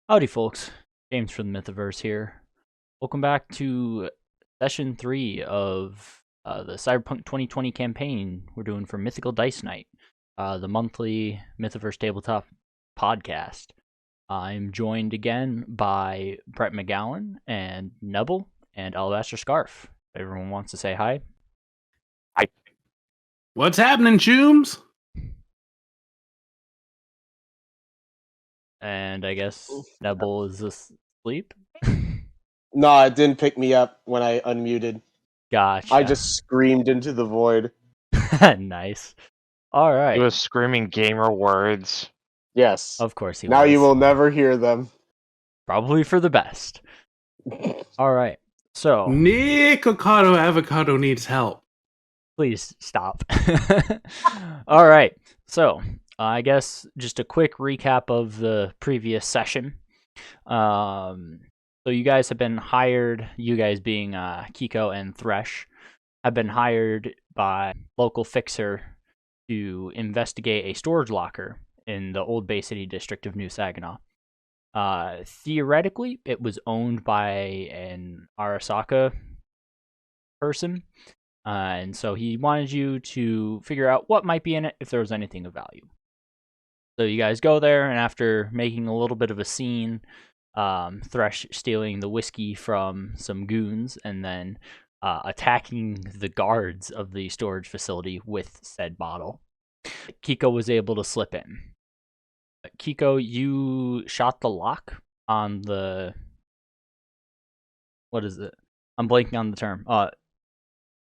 Howdy, folks. James from the Mythiverse here. Welcome back to Session 3 of the Cyberpunk 2020 campaign we're doing for Mythical Dice Night, the monthly Mythiverse tabletop podcast. I'm joined again by Brett McGowan and Nebel and Alabaster Scarf. Everyone wants to say hi. Hi. What's happening, Chooms? And I guess Nebel is asleep. No, it didn't pick me up when I unmuted. Gotcha. I just screamed into the void. Nice. All right. He was screaming gamer words. Yes. Of course he now was. you will never hear them. Probably for the best. All right. So, Nick Avocado needs help. please stop. All right. So, I guess just a quick recap of the previous session. So you guys have been hired, you guys being Kiko and Thresh, have been hired by local fixer to investigate a storage locker in the old Bay City district of New Saginaw. Theoretically, it was owned by an Arasaka person, and so he wanted you to figure out what might be in it, if there was anything of value. So you guys go there, and after making a little bit of a scene, Thresh stealing the whiskey from some goons, and then attacking the guards of the storage facility with said bottle, Kiko was able to slip in. Kiko, you shot the lock on the... What is it? I'm blanking on the term.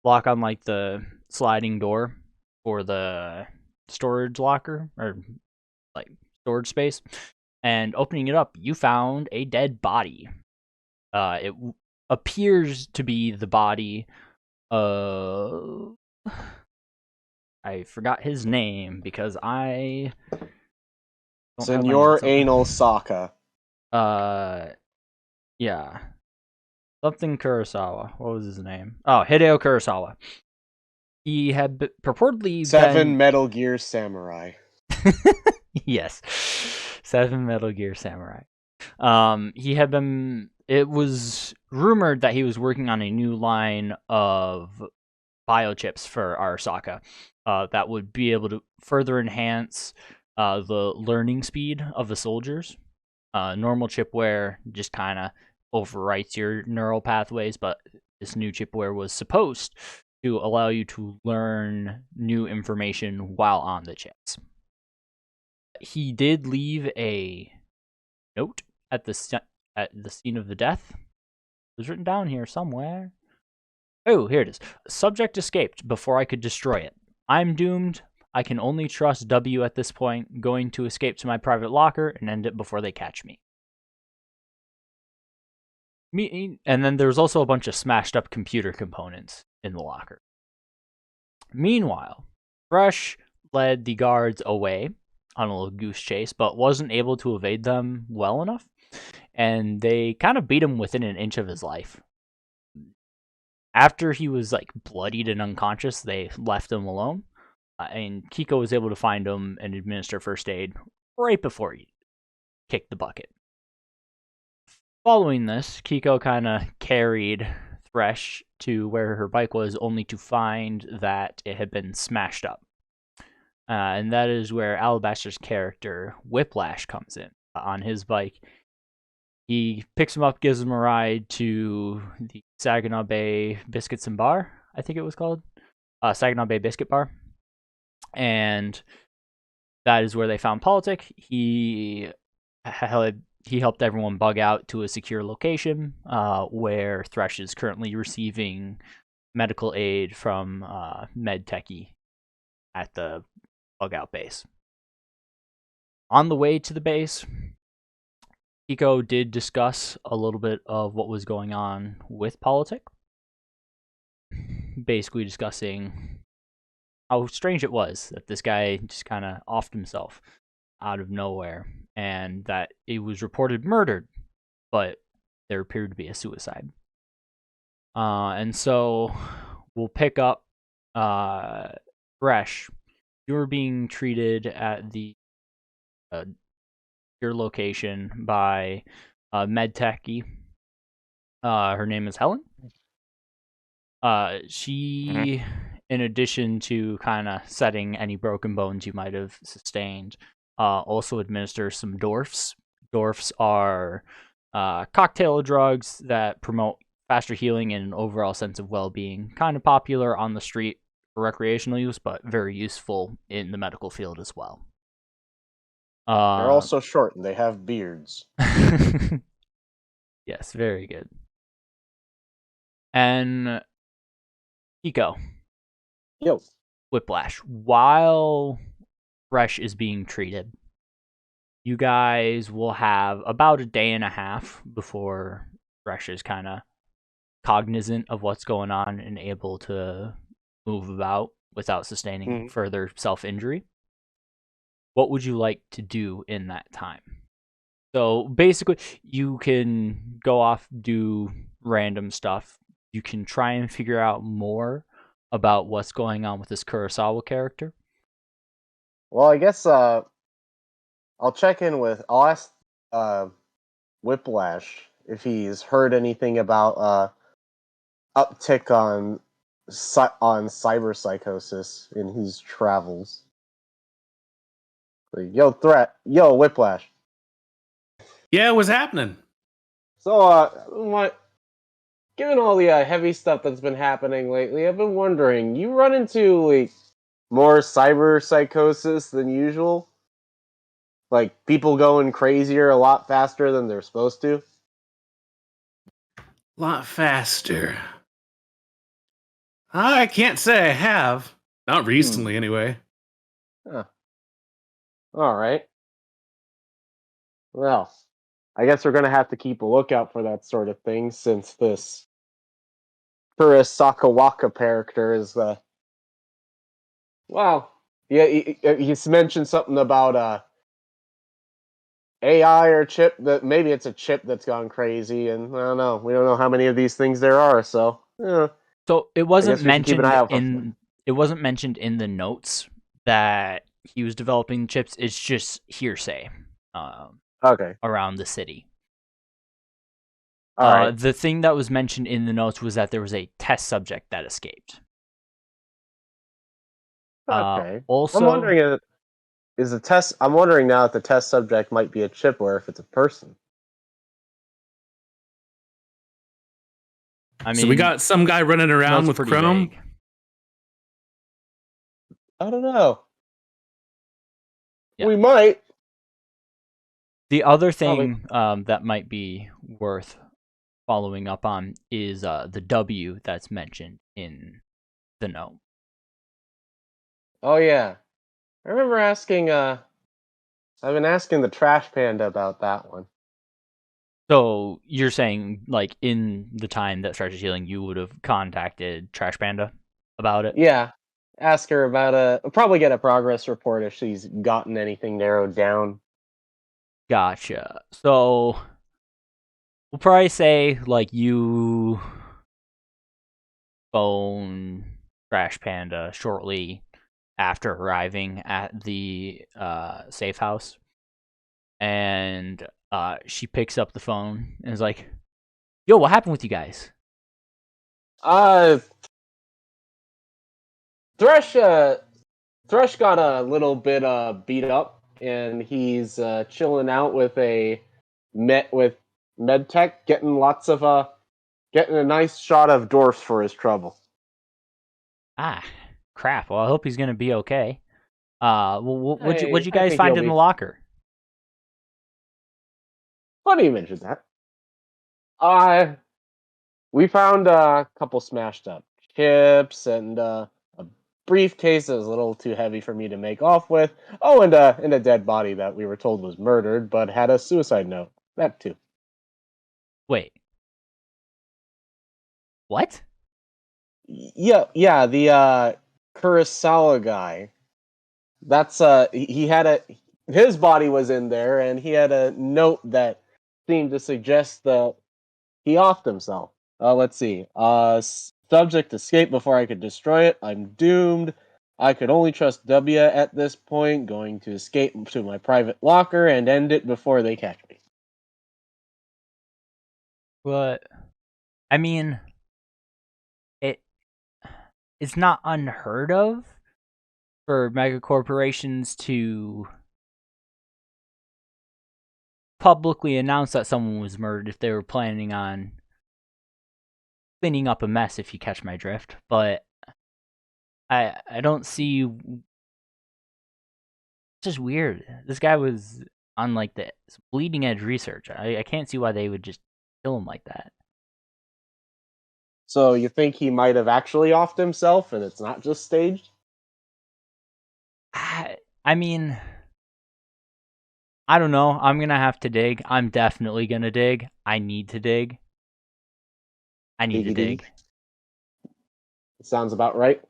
Lock on, like, the sliding door for the storage locker, or, like, storage space. And opening it up, you found a dead body. It appears to be the body of... I forgot his name, because I... Senor Anal Saka. Yeah. Something Kurosawa. What was his name? Oh, Hideo Kurosawa. He had purportedly Seven Metal Gear Samurai. Yes. 7 Metal Gear Samurai. He had been... It was rumored that he was working on a new line of biochips for Arasaka that would be able to further enhance the learning speed of the soldiers. Normal chipware just kind of overwrites your neural pathways, but this new chipware was supposed to allow you to learn new information while on the chips. He did leave a note at the scene of the death. It was written down here somewhere. Oh, here it is. Subject escaped before I could destroy it. I'm doomed. I can only trust W at this point. Going to escape to my private locker and end it before they catch me. And then there's also a bunch of smashed up computer components in the locker. Meanwhile, Thresh led the guards away on a little goose chase, but wasn't able to evade them well enough, and they kind of beat him within an inch of his life. After he was like bloodied and unconscious, they left him alone, and Kiko was able to find him and administer first aid right before he kicked the bucket. Following this, Kiko kind of carried Thresh to where her bike was, only to find that it had been smashed up. And that is where Alabaster's character, Whiplash, comes in on his bike. He picks him up, gives him a ride to the Saginaw Bay Biscuits and Bar, I think it was called. Saginaw Bay Biscuit Bar. And that is where they found Politic. He helped everyone bug out to a secure location where Thresh is currently receiving medical aid from MedTechie at the bug out base. On the way to the base, Kiko did discuss a little bit of what was going on with Politic. Basically discussing how strange it was that this guy just kind of offed himself out of nowhere, and that it was reported murdered, but there appeared to be a suicide. And so we'll pick up Thresh. You were being treated at the secure location by medtechy. Her name is Helen. She, in addition to kind of setting any broken bones you might have sustained, also administers some dwarfs. Dwarfs are cocktail drugs that promote faster healing and an overall sense of well-being. Kind of popular on the street for recreational use, but very useful in the medical field as well. They're also short and they have beards. Yes, very good. And Kiko. Yo. Whiplash. While Thresh is being treated, you guys will have about a day and a half before Thresh is kind of cognizant of what's going on and able to move about without sustaining further self-injury. What would you like to do in that time? So basically, you can go off, do random stuff. You can try and figure out more about what's going on with this Kurosawa character. Well, I guess I'll check in with. I'll ask Whiplash if he's heard anything about uptick on cyber psychosis in his travels. Yo, Whiplash. Yeah, what's happening? So, given all the heavy stuff that's been happening lately, I've been wondering, you run into like more cyber psychosis than usual? Like people going crazier a lot faster than they're supposed to? A lot faster. I can't say I have. Not recently, anyway. Huh. All right. Well, I guess we're going to have to keep a lookout for that sort of thing since this Kurosakawaka character is he's mentioned something about AI or chip that maybe it's a chip that's gone crazy, and I don't know. We don't know how many of these things there are, so yeah. So it wasn't mentioned in the notes that he was developing chips. It's just hearsay. Okay. Around the city. All right. The thing that was mentioned in the notes was that there was a test subject that escaped. Okay. Also, I'm wondering I'm wondering now if the test subject might be a chip or if it's a person. I mean, so we got some guy running around with Chrome. Vague. I don't know. Yeah. We might. The other thing that might be worth following up on is the W that's mentioned in the note. Oh yeah, I remember asking. I've been asking the Trash Panda about that one. So you're saying, like, in the time that Thresh is healing, you would have contacted Trash Panda about it? Yeah, ask her about probably get a progress report if she's gotten anything narrowed down. Gotcha. So we'll probably say, like, you phone Trash Panda shortly after arriving at the safe house, and she picks up the phone and is like, "Yo, what happened with you guys?" Thresh got a little bit beat up, and he's chilling out with MedTech, getting a nice shot of dwarfs for his trouble. Ah, crap. Well, I hope he's gonna be okay. What'd you I guys think find he'll in the be- locker? Funny you mentioned that. We found a couple smashed up chips and a briefcase that was a little too heavy for me to make off with. Oh, and a dead body that we were told was murdered but had a suicide note. That too. Wait. What? Yeah, the Kurosawa guy. That's his body was in there, and he had a note that seemed to suggest that he offed himself. Let's see. Subject escaped before I could destroy it. I'm doomed. I could only trust W at this point, going to escape to my private locker and end it before they catch me. But I mean, it's not unheard of for mega corporations to publicly announce that someone was murdered if they were planning on cleaning up a mess, if you catch my drift. But I don't see. It's just weird. This guy was on like the bleeding edge research. I can't see why they would just kill him like that. So you think he might have actually offed himself and it's not just staged? I mean, I don't know. I'm gonna have to dig. I'm definitely gonna dig. I need to dig. I need to dig. Sounds about right.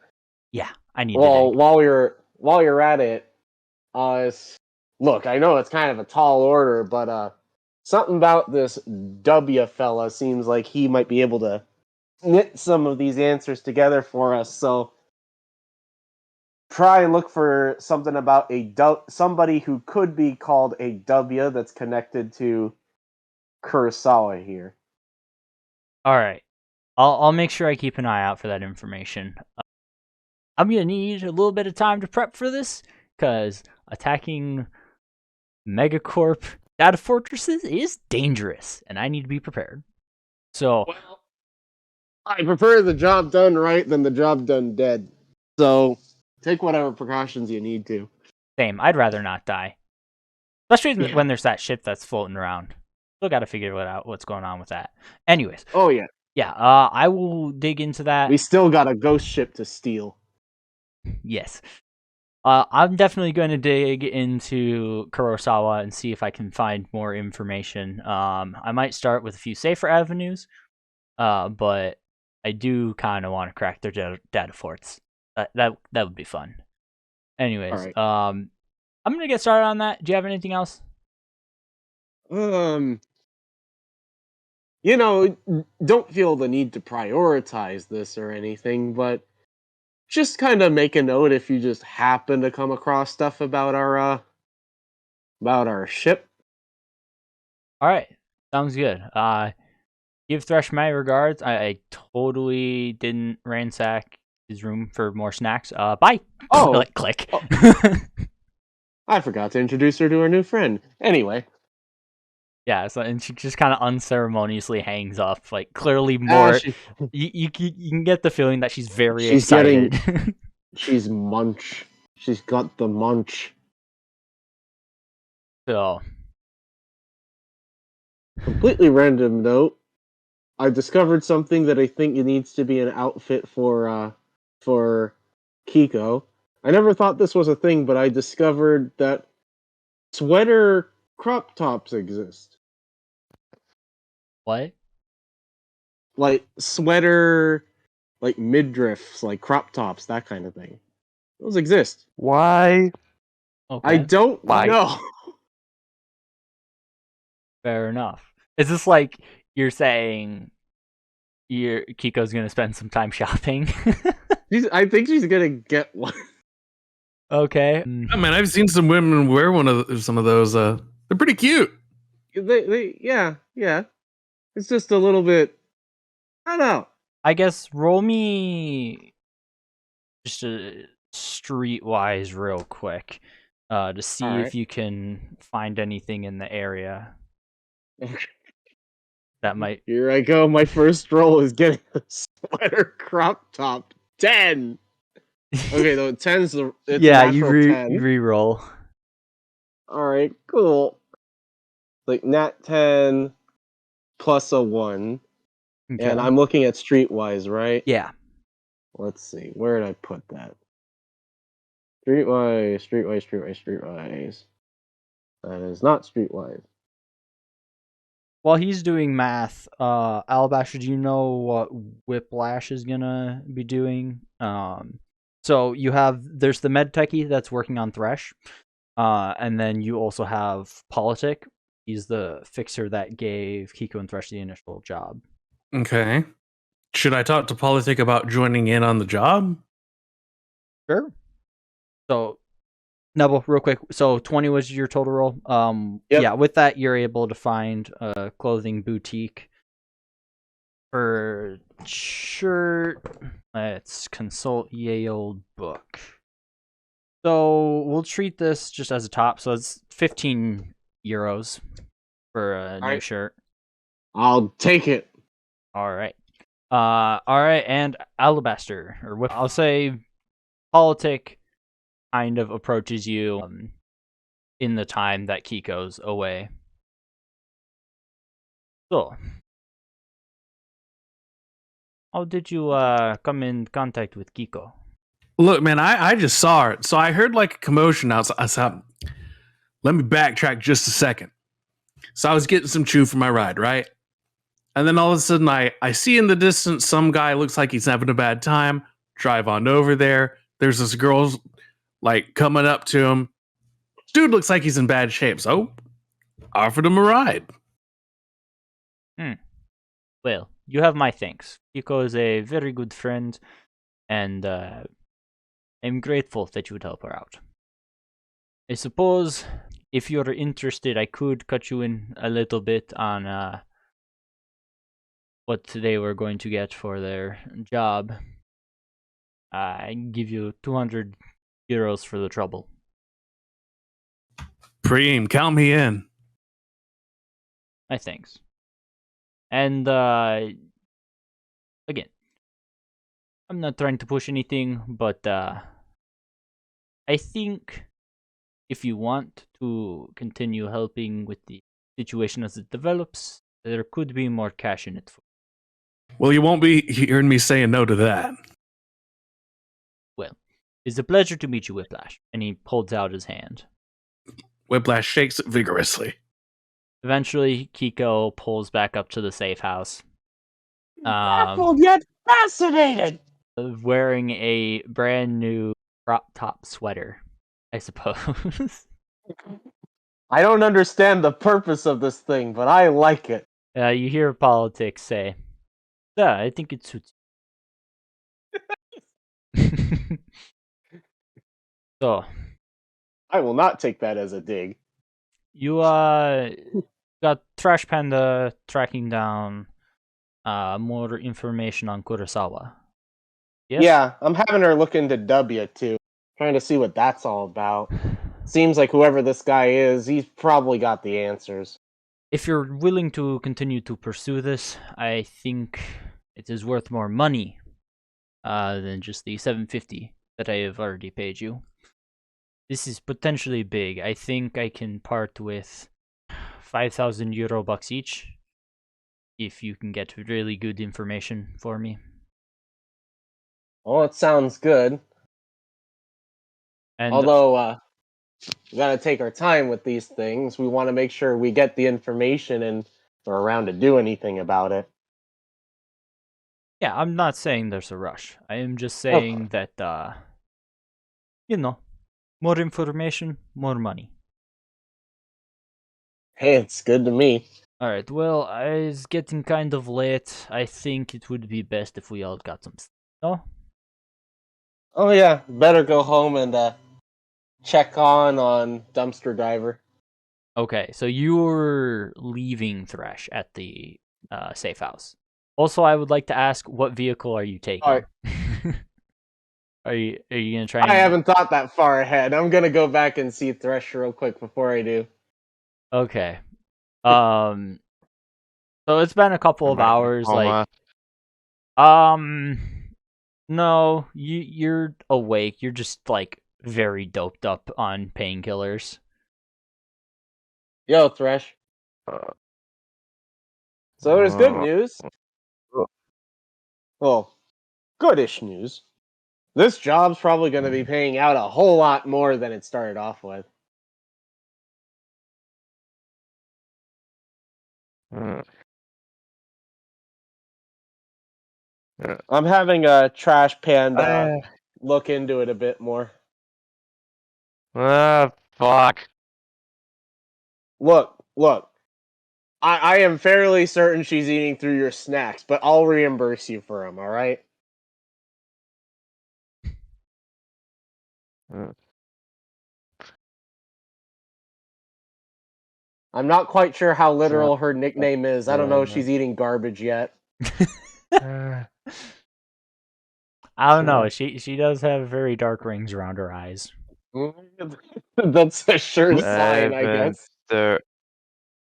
Yeah, I need to Well, dig. while you're at it, look, I know it's kind of a tall order, but something about this W fella seems like he might be able to knit some of these answers together for us. So try and look for something about somebody who could be called a W that's connected to Kurosawa here. All right, I'll make sure I keep an eye out for that information. I'm gonna need a little bit of time to prep for this because attacking megacorp data fortresses is dangerous, and I need to be prepared. So, Well, I prefer the job done right than the job done dead. So take whatever precautions you need to. same. I'd rather not die, especially when there's that ship that's floating around. Still got to figure out what's going on with that. Anyways, Oh yeah, I will dig into that. we still got a ghost ship to steal. Yes. I'm definitely going to dig into Kurosawa and see if I can find more information. I might start with a few safer avenues, but I do kind of want to crack their data forts. That would be fun. Anyways, All right. I'm gonna get started on that. Do you have anything else? Don't feel the need to prioritize this or anything, but just kind of make a note if you just happen to come across stuff about our ship. All right, sounds good. Give Thresh my regards. I totally didn't ransack his room for more snacks. Bye. Oh, click. I forgot to introduce her to her new friend. Anyway, Yeah, so and she just kind of unceremoniously hangs up, like clearly more. You can get the feeling that she's very excited. She's munch. She's got the munch. So, Completely random note. I discovered something that I think it needs to be an outfit for Kiko. I never thought this was a thing, but I discovered that sweater crop tops exist. what? Like sweater, like midriffs, like crop tops, that kind of thing. Those exist. Why? Okay, I don't Why? know. fair enough. Is this like you're saying Kiko's gonna spend some time shopping? I think she's gonna get one. Okay. I mean, I've seen some women wear some of those. They're pretty cute. Yeah. It's just a little bit. I don't know. I guess roll me just a streetwise real quick to see if you can find anything in the area that might. Here I go. My first roll is getting a sweater crop top. 10. Okay, though 10's it's Yeah, a you natural 10. re-roll. All right, cool. Like nat 10 plus a 1. Okay. And I'm looking at streetwise, right? Yeah. Let's see. Where did I put that? Streetwise. That is not streetwise. While he's doing math, Alabaster, do you know what Whiplash is gonna be doing? So there's the med techie that's working on Thresh, and then you also have Politic. He's the fixer that gave Kiko and Thresh the initial job. Okay. Should I talk to Politic about joining in on the job? Sure. So, Neville, real quick. So 20 was your total roll. Yep. Yeah, with that, you're able to find a clothing boutique for shirt. Let's consult ye old book. So we'll treat this just as a top. So it's 15 euros for a new Alright. shirt. I'll take it. All right. All right, and Alabaster, or I'll say Politic kind of approaches you in the time that Kiko's away. So, how did you come in contact with Kiko? Look, man, I just saw it. So I heard like a commotion outside. I said, let me backtrack just a second. So I was getting some chew for my ride, right? And then all of a sudden I see in the distance some guy looks like he's having a bad time. Drive on over there. There's this girl like coming up to him. Dude looks like he's in bad shape. So offered him a ride. Well, you have my thanks. Kiko is a very good friend, and I'm grateful that you would help her out. I suppose if you're interested, I could cut you in a little bit on what they were going to get for their job. I give you 200 euros for the trouble. Preem, count me in. My thanks. And again, I'm not trying to push anything, but I think if you want to continue helping with the situation as it develops, there could be more cash in it for you. Well, you won't be hearing me saying no to that. Well, it's a pleasure to meet you, Whiplash. And he holds out his hand. Whiplash shakes it vigorously. Eventually, Kiko pulls back up to the safe house. Baffled yet fascinated. Wearing a brand new crop top sweater, I suppose. I don't understand the purpose of this thing, but I like it. You hear Politics say, "Yeah, I think it suits you." So, I will not take that as a dig. you got Thresh Panda tracking down more information on Kurosawa. Yes? Yeah, I'm having her look into W too, trying to see what that's all about. Seems like whoever this guy is, he's probably got the answers. If you're willing to continue to pursue this, I think it is worth more money than just the 750 that I have already paid you. This is potentially big. I think I can part with 5,000 euro bucks each if you can get really good information for me. Well, it sounds good. And Although, we gotta take our time with these things. We want to make sure we get the information and we're around to do anything about it. yeah, I'm not saying there's a rush. I am just Okay. saying that, more information, more money. Hey, it's good to me. Alright, well, it's getting kind of late. I think it would be best if we all got some sleep. No? Oh yeah, better go home and check on Dumpster Diver. Okay, so you're leaving Thresh at the safe house. Also, I would like to ask, what vehicle are you taking? Alright. Are you gonna try? I haven't thought that far ahead. I'm gonna go back and see Thresh real quick before I do. Okay. So it's been a couple of hours. No, you're awake. You're just like very doped up on painkillers. Yo, Thresh. So there's good news. Well, goodish news. This job's probably going to be paying out a whole lot more than it started off with. I'm having a Trash Panda look into it a bit more. Fuck. Look. I am fairly certain she's eating through your snacks, but I'll reimburse you for them, alright? I'm not quite sure how literal her nickname is. I don't know if Yeah. she's eating garbage yet. I don't know. She does have very dark rings around her eyes. That's a sure sign, I've I been guess.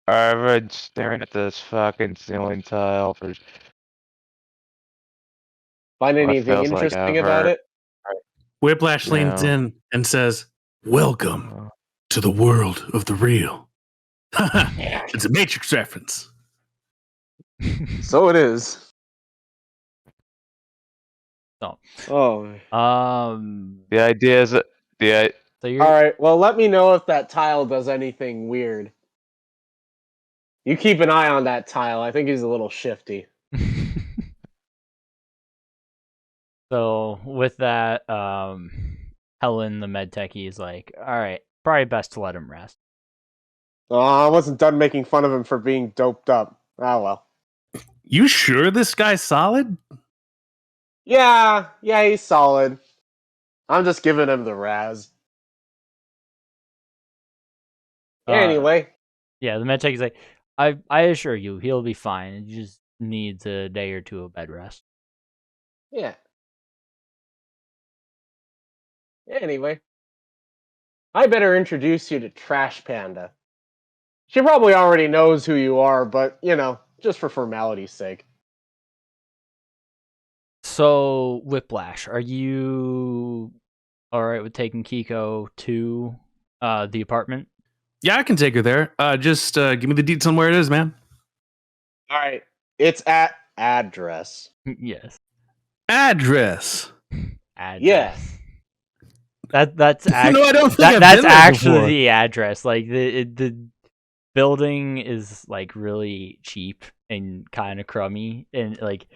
I've been staring at this fucking ceiling tile for Find what anything feels like interesting about ever. it? Whiplash leans No. in and says, "Welcome to the world of the real." It's a Matrix reference. So it is. So, Oh. The idea is that so you're Alright, well, let me know if that tile does anything weird. You keep an eye on that tile. I think he's a little shifty. So with that, Helen, the med techie, is like, all right, probably best to let him rest. Oh, I wasn't done making fun of him for being doped up. Oh well. You sure this guy's solid? Yeah, he's solid. I'm just giving him the Raz. Anyway, Yeah, the med techie's like, I assure you, he'll be fine. He just needs a day or two of bed rest. yeah. Anyway, I better introduce you to Trash Panda. She probably already knows who you are, but, just for formality's sake. So, Whiplash, are you all right with taking Kiko to the apartment? Yeah, I can take her there. Just give me the deets on where it is, man. Alright, it's at address. Yes. Address. Address. Yeah. That's No, I don't think I've that's been there actually before. the address. Like the building is like really cheap and kind of crummy, and like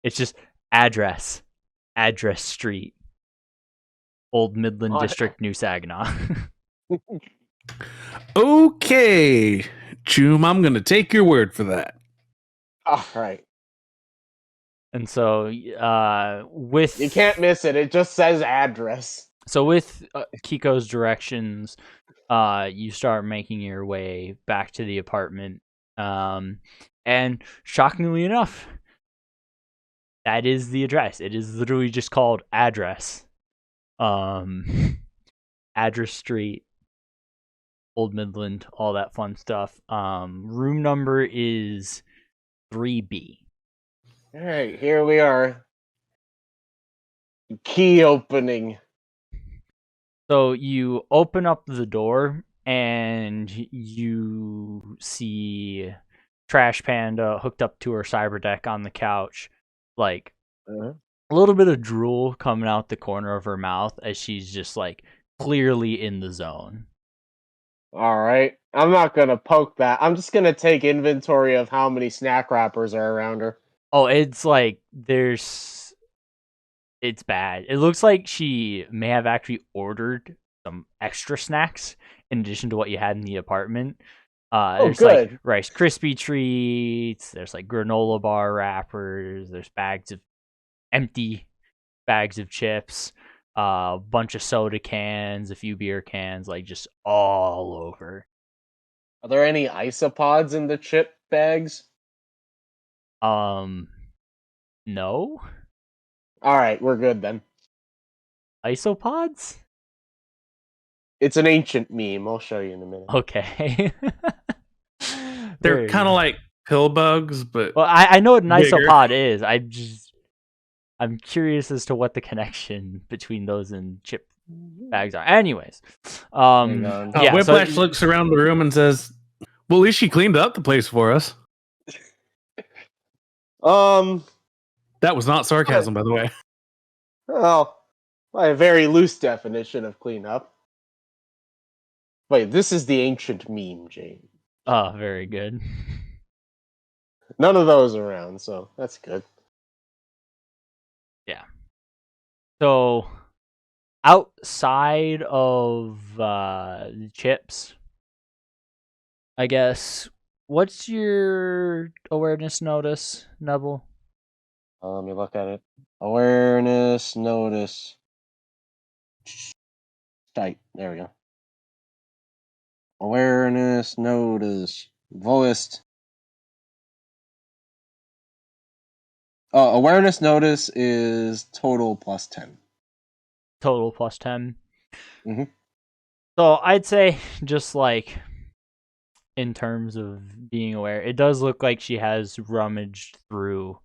it's just address street, Old Midland Oh, District, New Saginaw. Okay, Choom, I'm gonna take your word for that. Alright. And so with You can't miss it. It just says address. So with Kiko's directions, you start making your way back to the apartment, and shockingly enough, that is the address. It is literally just called address, address street, Old Midland, all that fun stuff. Room number is 3B. Alright, here we are. Key opening. So you open up the door and you see Trash Panda hooked up to her cyber deck on the couch, like Uh-huh. a little bit of drool coming out the corner of her mouth as she's just like clearly in the zone. Alright. I'm not gonna poke that. I'm just gonna take inventory of how many snack wrappers are around her. Oh, it's like it's bad. It looks like she may have actually ordered some extra snacks in addition to what you had in the apartment. There's like Good. Rice Krispie treats. There's like granola bar wrappers. There's empty bags of chips. A bunch of soda cans, a few beer cans, like just all over. Are there any isopods in the chip bags? No Alright, we're good then. isopods. It's an ancient meme. I'll show you in a minute. Okay. They're kind of like pill bugs, but Well, I know what an bigger. isopod is. I'm curious as to what the connection between those and chip bags are. Anyways, Hang on. yeah. Whiplash So, looks around the room and says, "Well, at least she cleaned up the place for us." That was not sarcasm, by the way. Well, by a very loose definition of cleanup. Wait, this is the ancient meme, Jane. oh, very good. None of those around, so that's good. Yeah. So, outside of the chips, I guess. What's your awareness notice, Nebel? Let me look at it. Awareness, notice. Sight. There we go. Awareness, notice, voiced. Awareness notice is total plus 10. Total plus 10. Mhm. So I'd say just like in terms of being aware, it does look like she has rummaged through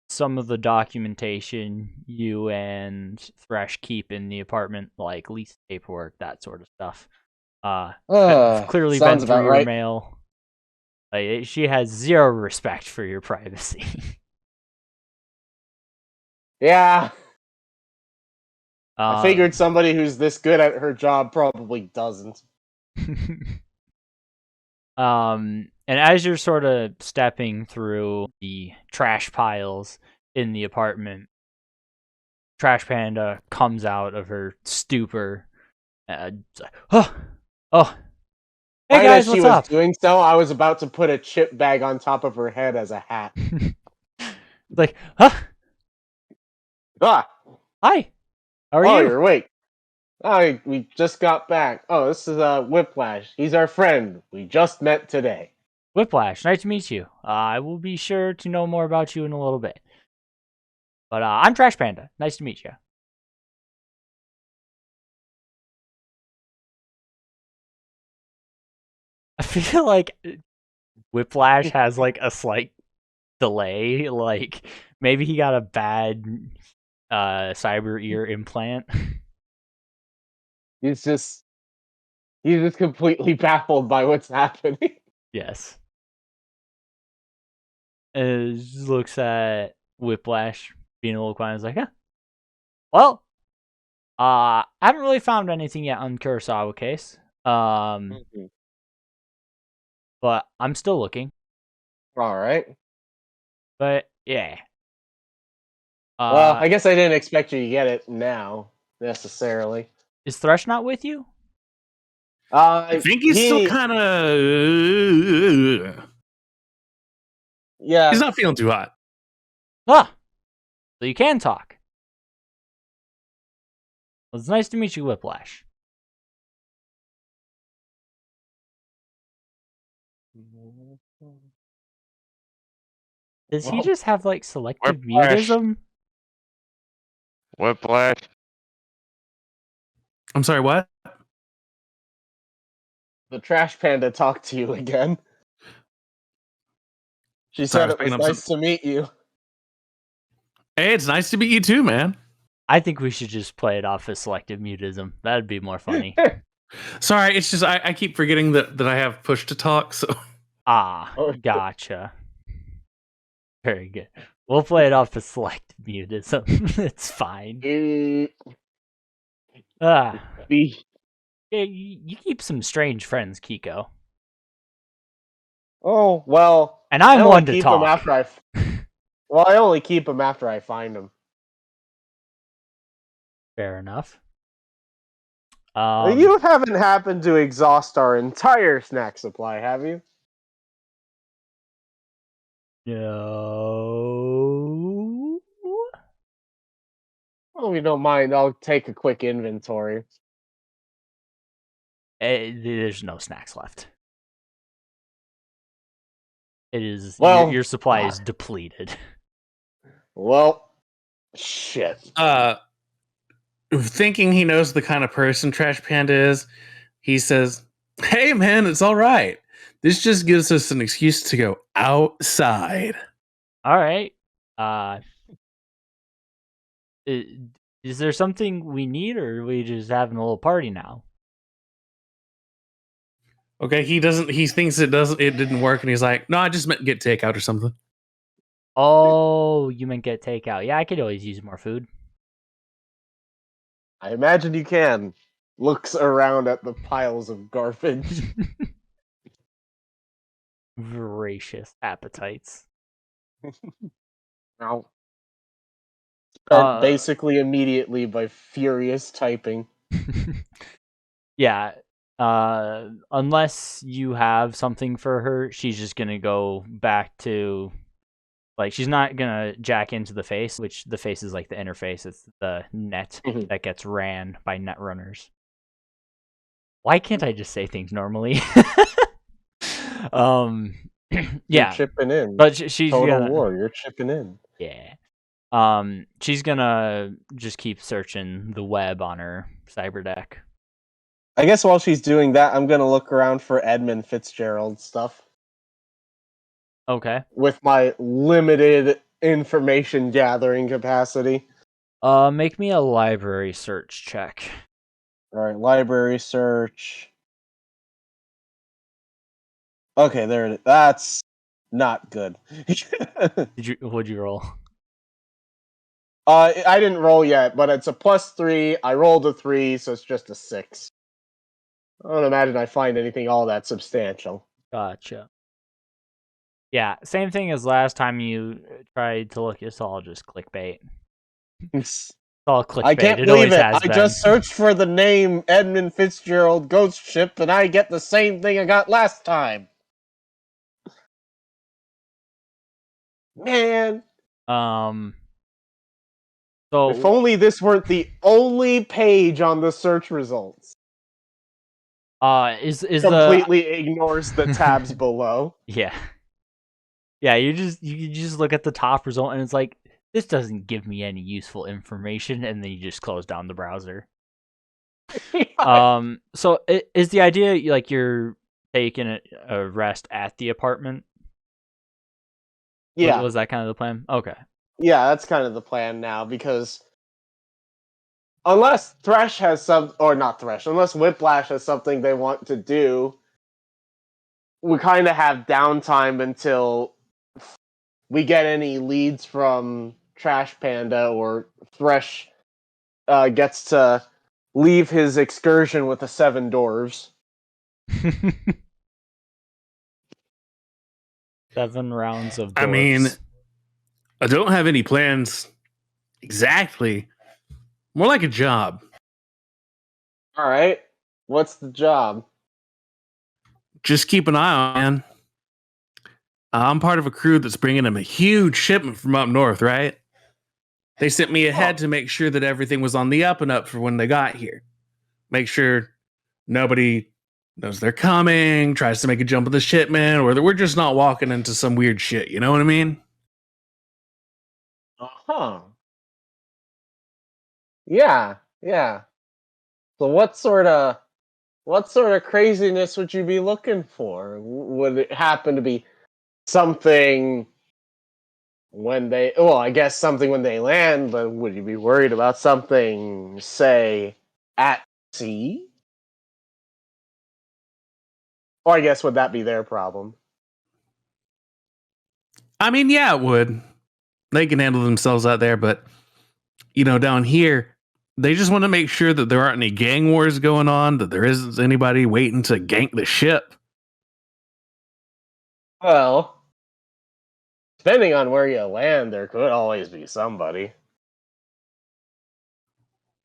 some of the documentation you and Thresh keep in the apartment, like lease paperwork, that sort of stuff. Clearly been Sounds through about your right. mail. Like, she has zero respect for your privacy. Yeah, I figured Um, somebody who's this good at her job probably doesn't. and as you're sort of stepping through the trash piles in the apartment, Trash Panda comes out of her stupor. It's like, oh, hey Right as guys, she what's was up? doing so, I was about to put a chip bag on top of her head as a hat. Like, Ah! hi, how are Oh, you? you're awake. Oh, we just got back. Oh, this is Whiplash. He's our friend. We just met today. Whiplash, nice to meet you. I will be sure to know more about you in a little bit. But I'm Trash Panda. Nice to meet you. I feel like Whiplash has like a slight delay. Like maybe he got a bad cyber ear implant. He's just completely baffled by what's happening. Yes. Just looks at Whiplash being a little quiet. Is like, huh. Well, I haven't really found anything yet on Kurosawa case. But I'm still looking. All right. But yeah. Well, I guess I didn't expect you to get it now necessarily. Is Thresh not with you? I think he's still kind of. Yeah. He's not feeling too hot. Ah, so you can talk. Well, it's nice to meet you, Whiplash. Does he just have like selective Whiplash. mutism? Whiplash. I'm sorry, what? The Trash Panda talked to you again. She Sorry, I said was it picking was up some. nice to meet you. Hey, it's nice to meet you too, man. I think we should just play it off as selective mutism. That'd be more funny. Sorry, it's just I keep forgetting that I have push to talk. So Gotcha. Very good. We'll play it off as selective mutism. It's fine. Yeah, you keep some strange friends, Kiko. Oh well, And I'm I only one to keep them talk. after I only keep them after I find them. Fair enough. You haven't happened to exhaust our entire snack supply, have you? No. Well, if you don't mind, I'll take a quick inventory. There's no snacks left. It is Well, your supply is depleted. Well, shit. Thinking he knows the kind of person Trash Panda is, he says, "Hey, man, it's all right. This just gives us an excuse to go outside." All right. Is there something we need, or are we just having a little party now? Okay, he doesn't. He thinks it didn't work, and he's like, "No, I just meant get takeout or something." Oh, you meant get takeout. Yeah, I could always use more food. I imagine you can. Looks around at the piles of garbage. Voracious appetites. Now, spent basically immediately by furious typing. Yeah. Unless you have something for her, she's just gonna go back to, like, she's not gonna jack into the face, which the face is like the interface. It's the net that gets ran by net runners. Why can't I just say things normally? um, You're yeah, chipping in. but she's Total gonna, War, you're chipping in. yeah. She's gonna just keep searching the web on her cyber deck. I guess while she's doing that, I'm gonna look around for Edmund Fitzgerald stuff. Okay. With my limited information gathering capacity. Make me a library search check. Alright, library search. Okay, there it is. That's not good. What'd you roll? I didn't roll yet, but it's a +3. I rolled a 3, so it's just a 6. I don't imagine I find anything all that substantial. Gotcha. Yeah, same thing as last time you tried to look. It's all just clickbait. It's all clickbait. I can't It believe always it. has I been. just searched for the name Edmund Fitzgerald Ghost Ship, and I get the same thing I got last time. Man. So if only this weren't the only page on the search results. Is completely ignores the tabs below. Yeah. Yeah, you just look at the top result and it's like, this doesn't give me any useful information, and then you just close down the browser. So is the idea like you're taking a rest at the apartment? Yeah. Was that kind of the plan? Okay. Yeah, that's kind of the plan now, because unless Thresh has unless Whiplash has something they want to do, we kind of have downtime until we get any leads from Trash Panda or Thresh gets to leave his excursion with the 7 dwarves. 7 rounds of dwarfs. I mean, I don't have any plans exactly. More like a job. All right. What's the job? Just keep an eye on, man. I'm part of a crew that's bringing him a huge shipment from up north, right? They sent me ahead to make sure that everything was on the up and up for when they got here. Make sure nobody knows they're coming, tries to make a jump at the shipment, or that we're just not walking into some weird shit. You know what I mean? Uh-huh. Yeah, yeah. So what sort of craziness would you be looking for? Would it happen to be something I guess something when they land, but would you be worried about something, say, at sea? Or I guess would that be their problem? I mean, yeah, it would. They can handle themselves out there, but down here, they just want to make sure that there aren't any gang wars going on, that there isn't anybody waiting to gank the ship. Well, depending on where you land, there could always be somebody.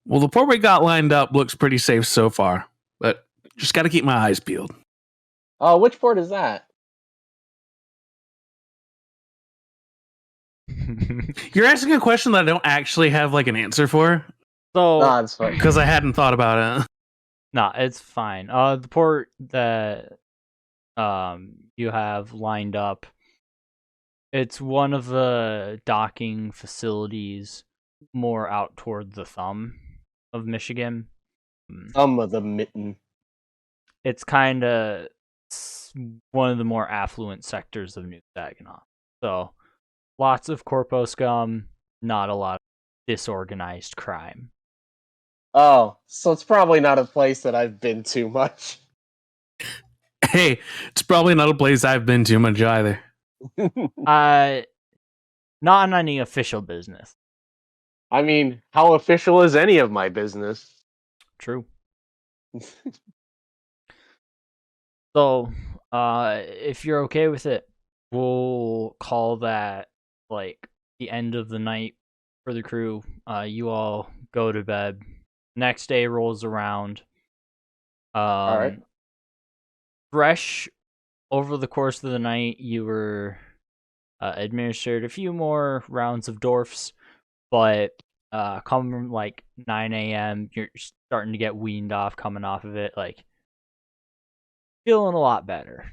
Well, the port we got lined up looks pretty safe so far, but just got to keep my eyes peeled. Oh, which port is that? You're asking a question that I don't actually have like an answer for. So it's fine. Because I hadn't thought about it. No, it's fine. The port that you have lined up, it's one of the docking facilities more out toward the thumb of Michigan. Thumb of the mitten. It's kind of one of the more affluent sectors of New Saginaw. So lots of corpo scum, not a lot of disorganized crime. Oh, so it's probably not a place that I've been too much. Hey, it's probably not a place I've been too much either. Not on any official business. I mean, how official is any of my business? True. So, if you're okay with it, we'll call that like the end of the night for the crew. You all go to bed. Next day rolls around. All right. Thresh, over the course of the night, you were administered a few more rounds of dwarfs, but come like 9 a.m., you're starting to get weaned off coming off of it. Like, feeling a lot better.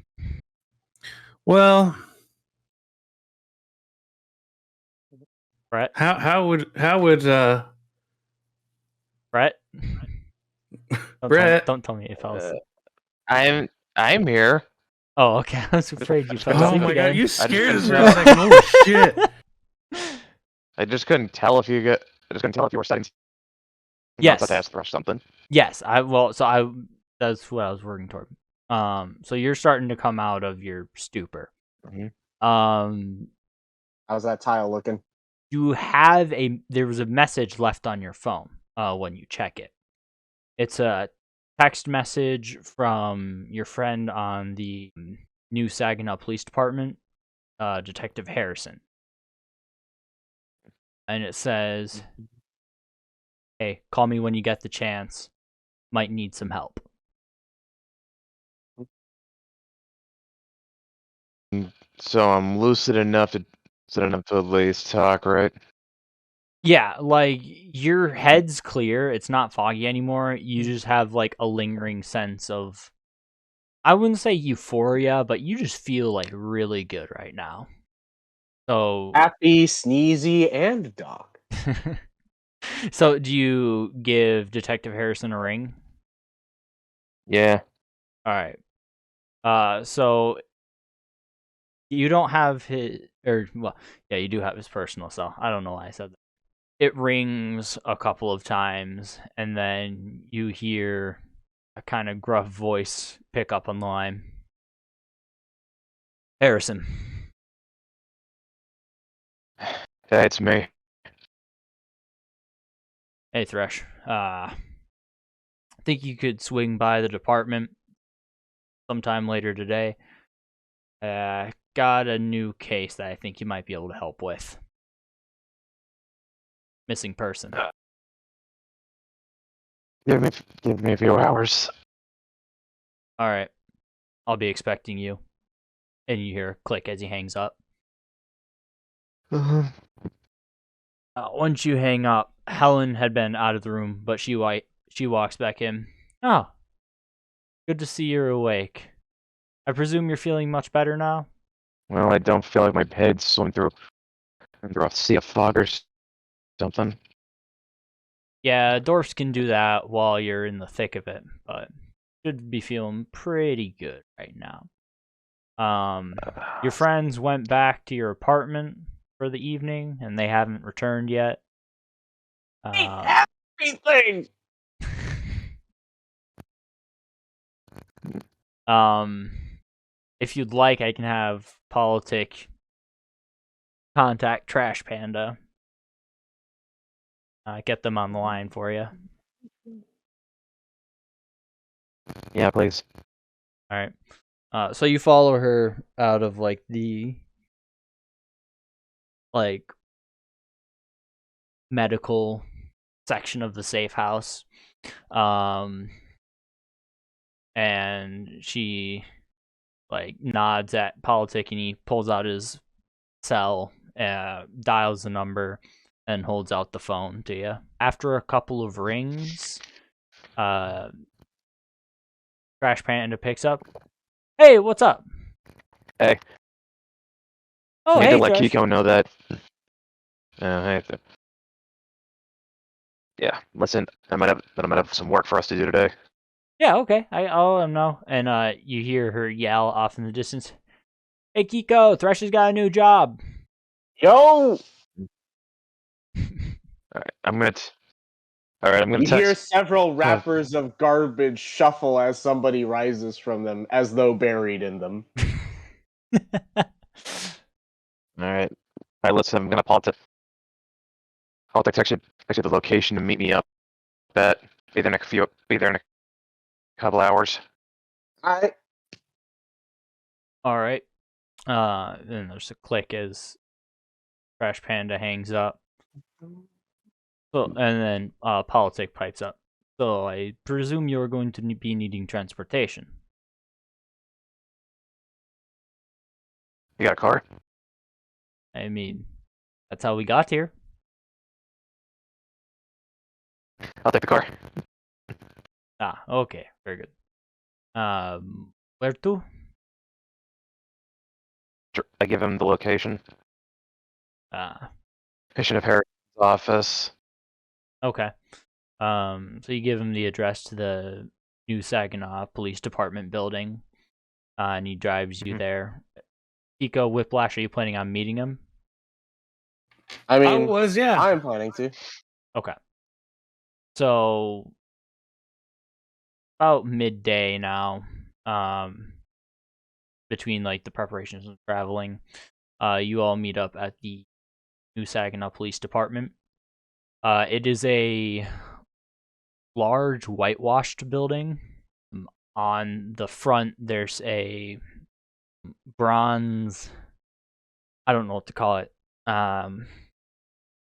Well, Brett? how would Brett? Brett? Don't tell me you fell Uh, asleep. I'm here. Oh, okay. I was afraid you just fell couldn't Oh asleep my god, again. you I just scared us couldn't for a tell. second. Oh shit! I just couldn't tell if you get. I just couldn't tell if you were setting. Yes. To ask Thresh something. Yes, that's what I was working toward. So you're starting to come out of your stupor. Mm-hmm. How's that tile looking? There was a message left on your phone when you check it. It's a text message from your friend on the New Saginaw Police Department, Detective Harrison. And it says, "Hey, call me when you get the chance. Might need some help." So I'm lucid enough to at least talk, right? Yeah, like your head's clear. It's not foggy anymore. You just have like a lingering sense of, I wouldn't say euphoria, but you just feel like really good right now. So, Happy, sneezy, and dog. so do you give Detective Harrison a ring? Yeah. All right. So you don't have his, or well, yeah, you do have his personal cell. I don't know why I said that. It rings a couple of times, and then you hear a kind of gruff voice pick up on the line. Harrison. Yeah, it's me. Hey, Thresh. Think you could swing by the department sometime later today? Got a new case that I think you might be able to help with. Missing person. Give me a few hours. All right. I'll be expecting you. And you hear a click as he hangs up. Uh-huh. Once you hang up, Helen had been out of the room, but she walks back in. Oh, good to see you're awake. I presume you're feeling much better now? Well, I don't feel like my head's swimming through a sea of fog or something. Yeah, dwarfs can do that while you're in the thick of it, but should be feeling pretty good right now. Your friends went back to your apartment for the evening, and they haven't returned yet. Everything! If you'd like, I can have Politic contact Trash Panda. Get them on the line for you. Yeah, please. All right. So you follow her out of like the medical section of the safe house, and she nods at Politic, and he pulls out his cell, dials the number, and holds out the phone to you. After a couple of rings, Trash Panda picks up. Hey, what's up? Hey. Oh, I need hey, to let Thresh. Kiko know that. Yeah, listen, I might have some work for us to do today. Yeah, okay. I'll let him know. And you hear her yell off in the distance. Hey, Kiko, Thresh has got a new job. Yo! All right, I'm gonna You hear text. several wrappers of garbage shuffle as somebody rises from them, as though buried in them. All right, listen, I'm gonna Politic text you the location to meet me up at be there in a couple hours. I All right. Then there's a click as Trash Panda hangs up. So, and then Politic pipes up. So I presume you're going to be needing transportation. You got a car? I mean, that's how we got here. I'll take the car. Okay, very good. Where to? I give him the location. Ah, Commissioner of Harrison's office. okay. So you give him the address to the New Saginaw Police Department building, and he drives you Mhm. there. Kiko, Whiplash, are you planning on meeting him? I I mean, was, yeah. I'm planning to. Okay. So about midday now, between like the preparations and traveling, you all meet up at the New Saginaw Police Department. It is a large whitewashed building. On the front, there's a bronze. I don't know what to call it.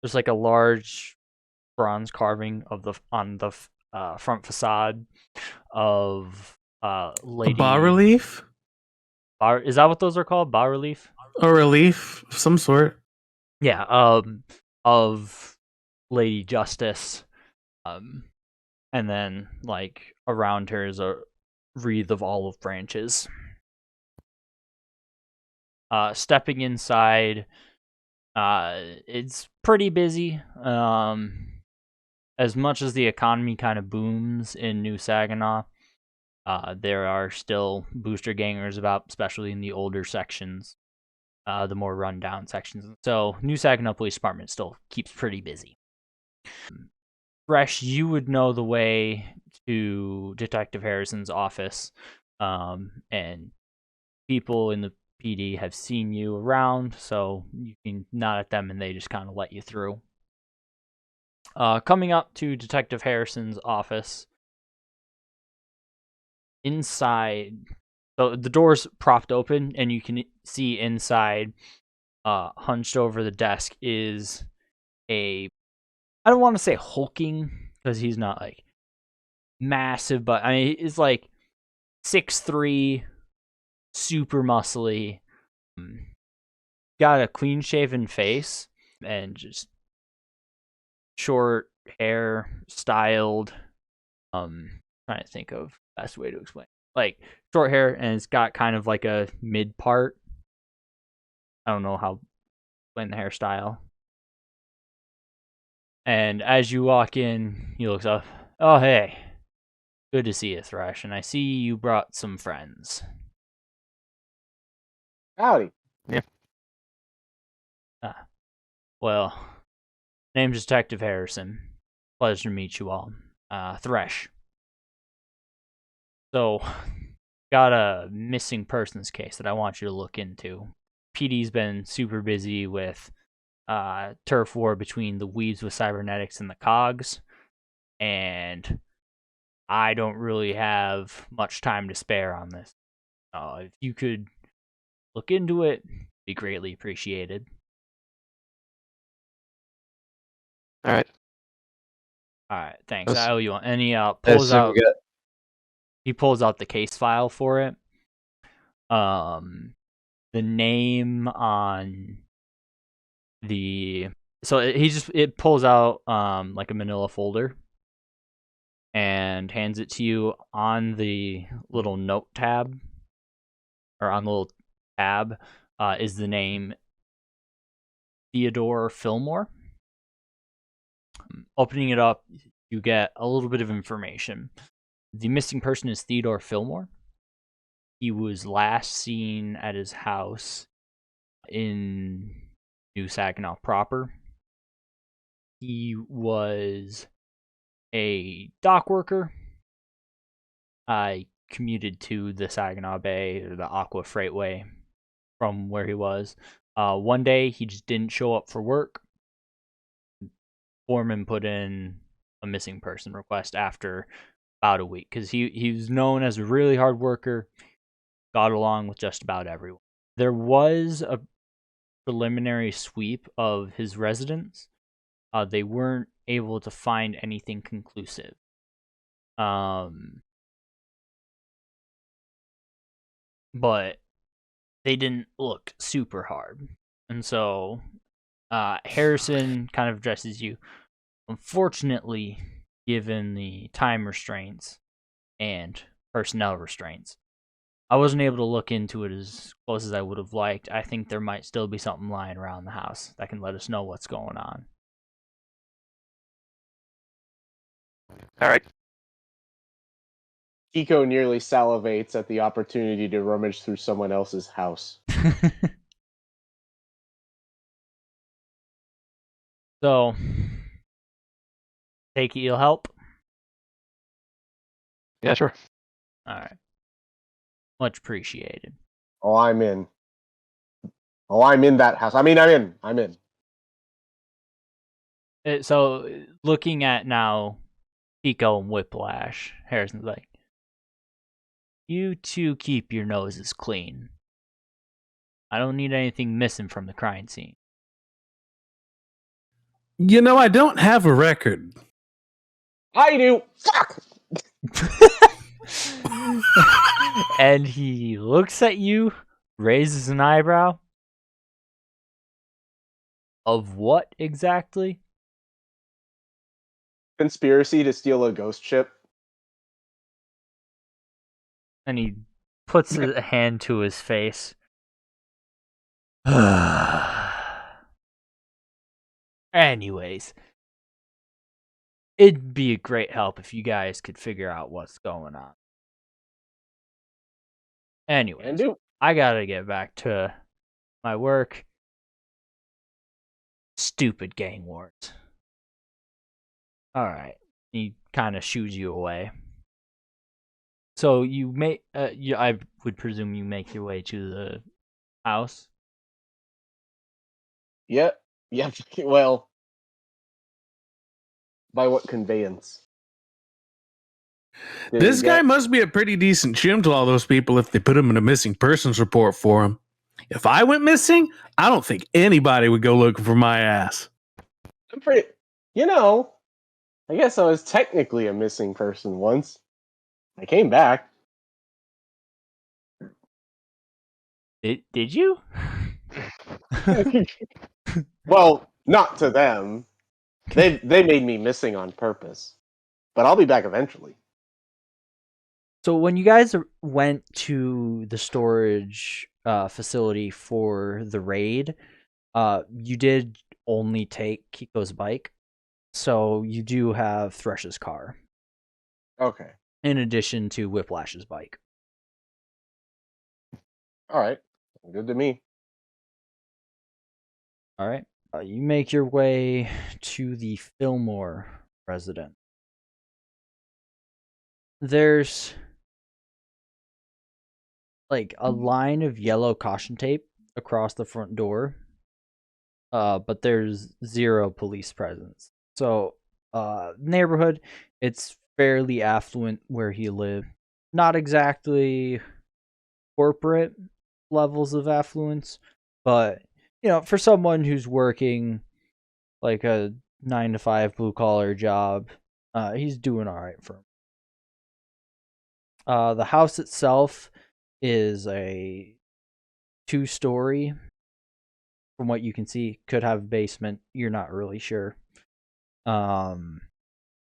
There's like a large bronze carving of the on the front facade of A lady. bas relief? Is that what those are called? Bas relief? A relief of some sort. Yeah. Of Lady Justice. And then like around her is a wreath of olive branches. Stepping inside, it's pretty busy. As much as the economy kind of booms in New Saginaw, there are still booster gangers about, especially in the older sections, the more rundown sections. So New Saginaw Police Department still keeps pretty busy. Thresh, you would know the way to Detective Harrison's office, and people in the PD have seen you around, so you can nod at them and they just kind of let you through. Coming up to Detective Harrison's office, inside, so the door's propped open and you can see inside, hunched over the desk is a, I don't want to say hulking because he's not like massive, but I mean, he's like 6'3", super muscly, got a clean shaven face and just short hair, styled. Trying to think of the best way to explain. Like short hair, and it's got kind of like a mid part. I don't know how to explain the hairstyle. And as you walk in, he looks up. Oh, hey. Good to see you, Thresh. And I see you brought some friends. Howdy. Well, name's Detective Harrison. Pleasure to meet you all. Thresh. So, got a missing persons case that I want you to look into. PD's been super busy with turf war between the Weaves with Cybernetics and the Cogs, and I don't really have much time to spare on this. If you could look into it, it'd be greatly appreciated. All right. All right, thanks. Let's- I owe you one. And he I pulls assume out. we got He pulls out the case file for it. The name on the it pulls out like a manila folder and hands it to you. On the little note tab, or on the little tab, is the name Theodore Fillmore. Opening it up, you get a little bit of information. The missing person is Theodore Fillmore. He was last seen at his house in New Saginaw proper. He was a dock worker. I commuted to the Saginaw Bay, or the Aqua Freightway, from where he was. One day, he just didn't show up for work. Foreman put in a missing person request after about a week, because he was known as a really hard worker, got along with just about everyone. There was a preliminary sweep of his residence. They weren't able to find anything conclusive. But they didn't look super hard. And so Harrison kind of addresses you. Unfortunately, given the time restraints and personnel restraints, I wasn't able to look into it as close as I would have liked. I think there might still be something lying around the house that can let us know what's going on. All right. Kiko nearly salivates at the opportunity to rummage through someone else's house. So, take it you'll help? Yeah, sure. Alright. Much appreciated. Oh, I'm in. Oh, I'm in that house. I'm in. So, looking at now Kiko and Whiplash, Harrison's like, you two keep your noses clean. I don't need anything missing from the crime scene. You know, I don't have a record. I do. Fuck. And he looks at you, raises an eyebrow. Of what exactly? Conspiracy to steal a ghost ship. And he puts a hand to his face. Anyways, it'd be a great help if you guys could figure out what's going on. Anyways, I gotta get back to my work. Stupid gang wars. Alright. He kind of shoos you away. So you may, I would presume you make your way to the house. Yep. Well, by what conveyance? This guy must be a pretty decent chimp to all those people if they put him in a missing persons report for him. If I went missing, I don't think anybody would go looking for my ass. I'm pretty. You know, I guess I was technically a missing person once. I came back. Did you? Well, not to them. They made me missing on purpose. But I'll be back eventually. So when you guys went to the storage facility for the raid, you did only take Kiko's bike. So you do have Thresh's car. Okay. In addition to Whiplash's bike. Alright. Good to me. Alright. You make your way to the Fillmore residence. There's like a line of yellow caution tape across the front door. But there's zero police presence. So, neighborhood, it's fairly affluent where he lived. Not exactly corporate levels of affluence, but you know, for someone who's working like a 9-to-5 blue collar job, he's doing all right for him. The house itself is a 2-story. From what you can see, could have a basement. You're not really sure.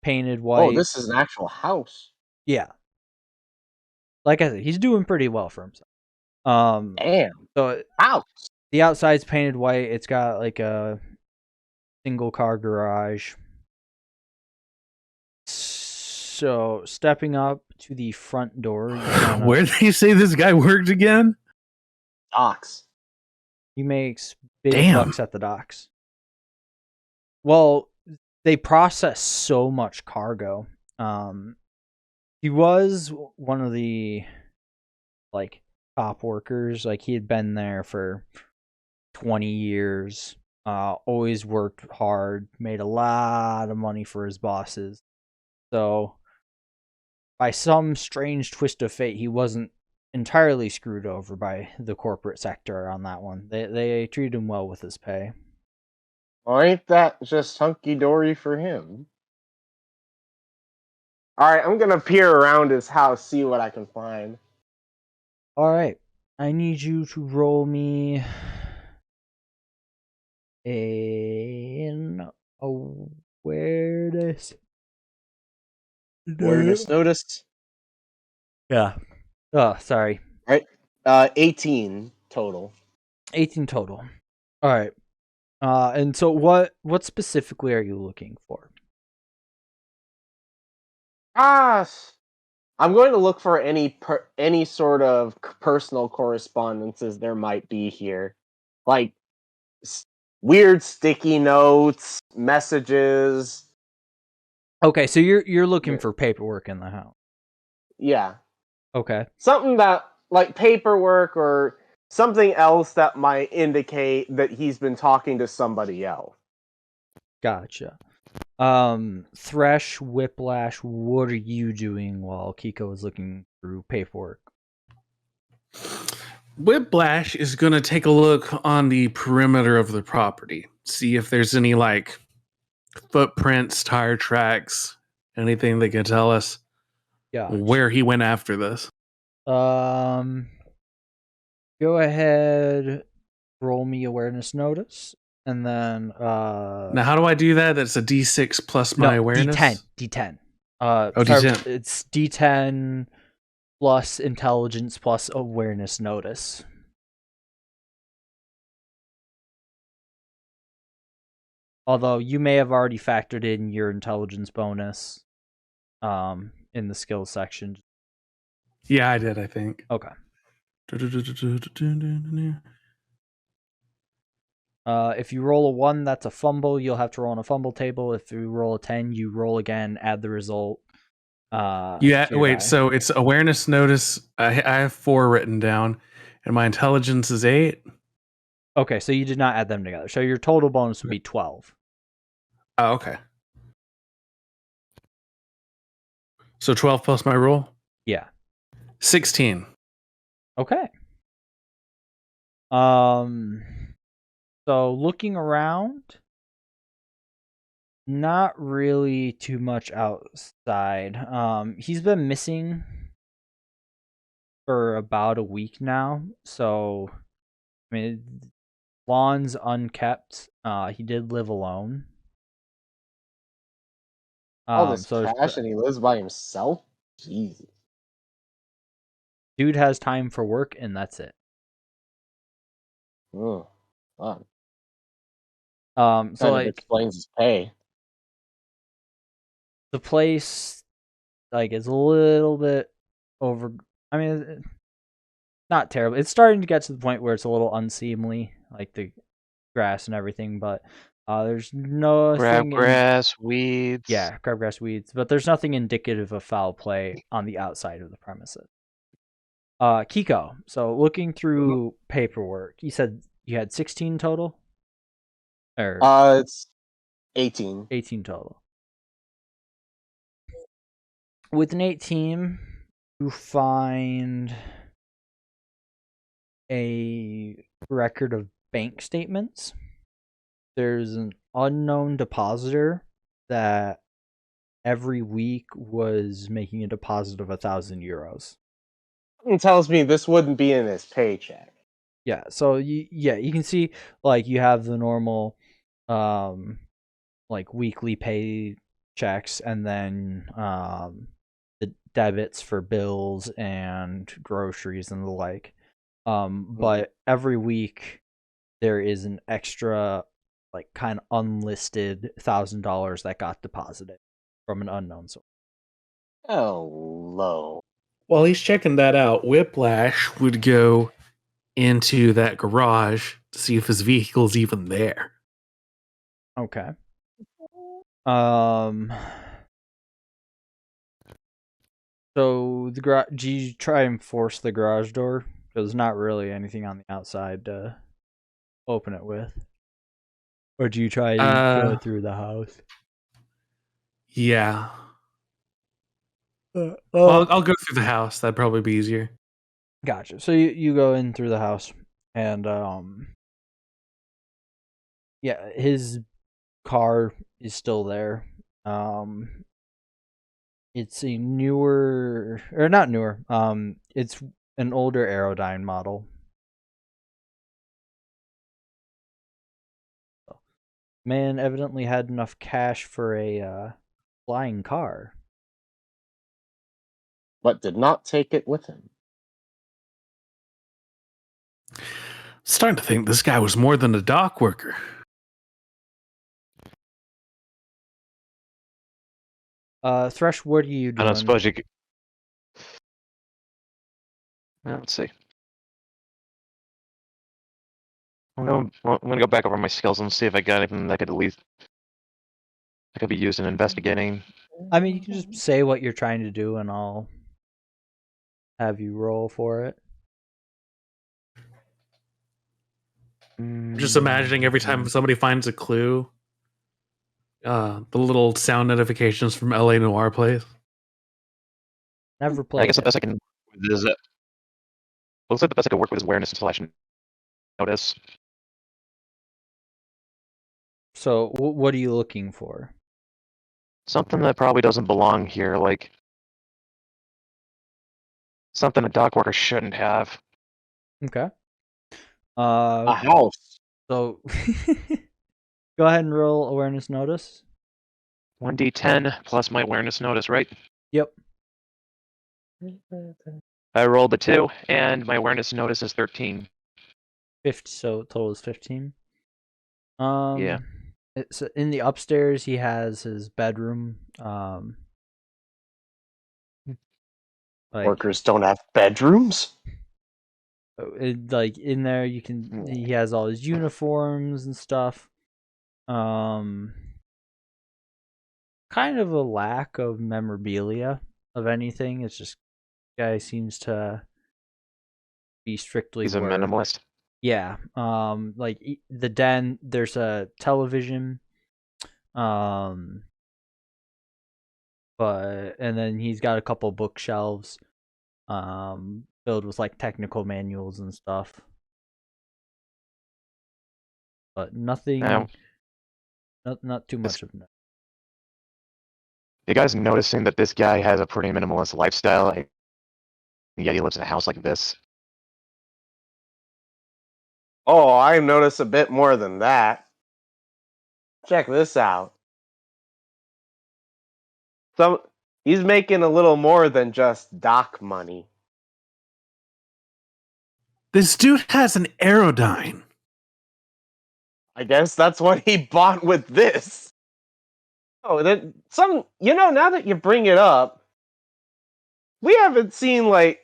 Painted white. Oh, this is an actual house. Yeah. Like I said, he's doing pretty well for himself. Damn. So house. The outside's painted white. It's got like a single car garage. So stepping up to the front door. Where did you say this guy worked again? Docks. He makes big bucks at the docks. Well, they process so much cargo. He was one of the like top workers. Like he had been there for 20 years. Always worked hard, made a lot of money for his bosses. So by some strange twist of fate, he wasn't entirely screwed over by the corporate sector on that one. They treated him well with his pay. Well, ain't that just hunky-dory for him? Alright, I'm gonna peer around his house, see what I can find. Alright. I need you to roll me an awareness. Awareness notice? Yeah. Oh, sorry. Right. 18 total. 18 total. All right. And so what specifically are you looking for? Ah, I'm going to look for any sort of personal correspondences there might be here, like weird sticky notes, messages. Okay, so you're looking Yeah. for paperwork in the house. Yeah, Okay. something that like paperwork or something else that might indicate that he's been talking to somebody else. Gotcha. Thresh, Whiplash, what are you doing while Kiko is looking through paperwork? Whiplash is going to take a look on the perimeter of the property, see if there's any like footprints, tire tracks, anything that can tell us Gotcha. where he went after this. Go ahead, roll me awareness notice, and then Now, how do I do that? That's a D6 plus my awareness. D10. Oh, sorry, D10. it's D10 plus intelligence plus awareness notice. Although you may have already factored in your intelligence bonus in the skills section. Yeah, I did, I think. Okay. If you roll a 1, that's a fumble. You'll have to roll on a fumble table. If you roll a 10, you roll again, add the result. Yeah, wait, die. so it's awareness notice. I have 4 written down, and my intelligence is 8. Okay, so you did not add them together. So your total bonus would be 12. Oh, okay. So 12 plus my roll? Yeah. 16. Okay. So looking around, not really too much outside. He's been missing for about a week now. So, I mean, lawn's unkept. He did live alone. All this So cash and he lives by himself? Jeez. dude has time for work and that's it. Oh, fun. So Kind of like explains his pay. the place like is a little bit over. I mean, not terrible. It's starting to get to the point where it's a little unseemly, like the grass and everything. But there's nothing. Crabgrass, weeds. Yeah, crabgrass, weeds. But there's nothing indicative of foul play on the outside of the premises. Kiko. So looking through paperwork, you said you had 16 total, or It's 18. 18 total. With an 18, you find a record of bank statements. There's an unknown depositor that every week was making a deposit of 1,000 euros. It tells me this wouldn't be in his paycheck. Yeah, so you can see like you have the normal like weekly pay checks and then the debits for bills and groceries and the like. But every week there is an extra like kind of unlisted $1,000 that got deposited from an unknown source. Oh, low. While he's checking that out, Whiplash would go into that garage to see if his vehicle's even there. Okay. So the garage. Do you try and force the garage door? Because there's not really anything on the outside to open it with. Or do you try to go through the house? Yeah. I'll go through the house. That'd probably be easier. Gotcha. So you go in through the house, and yeah, his car is still there. It's a newer, or not newer. It's an older Aerodyne model. Man evidently had enough cash for a flying car. But did not take it with him. Starting to think this guy was more than a dock worker. Thresh, what are you I don't doing? suppose you could. Let's see. I'm gonna go back over my skills and see if I got anything that could at least that could be used in investigating. I mean, you can just say what you're trying to do, and I'll have you roll for it. I'm just imagining every time somebody finds a clue, the little sound notifications from LA Noir plays. Never played I guess the it. best I can is looks like the best I could work with is awareness / notice. So, what are you looking for? Something that probably doesn't belong here, like something a dock worker shouldn't have. Okay. A house. So go ahead and roll awareness notice. 1d10 plus my awareness notice, right? Yep. I rolled a 2, and my awareness notice is 13. 50. So total is 15. Yeah. It's in the upstairs. He has his bedroom. Like Workers don't have bedrooms? like in there, you can. He has all his uniforms and stuff. Kind of a lack of memorabilia of anything. It's just guy seems to be strictly He's a work. minimalist. Yeah. Like the den, there's a television. But and then he's got a couple bookshelves filled with like technical manuals and stuff. But nothing Now, not too much of that. you guys noticing that this guy has a pretty minimalist lifestyle, and yet he lives in a house like this? Oh, I notice a bit more than that. Check this out. He's making a little more than just dock money. This dude has an Aerodyne. I guess that's what he bought with this. Oh, now that you bring it up, we haven't seen, like,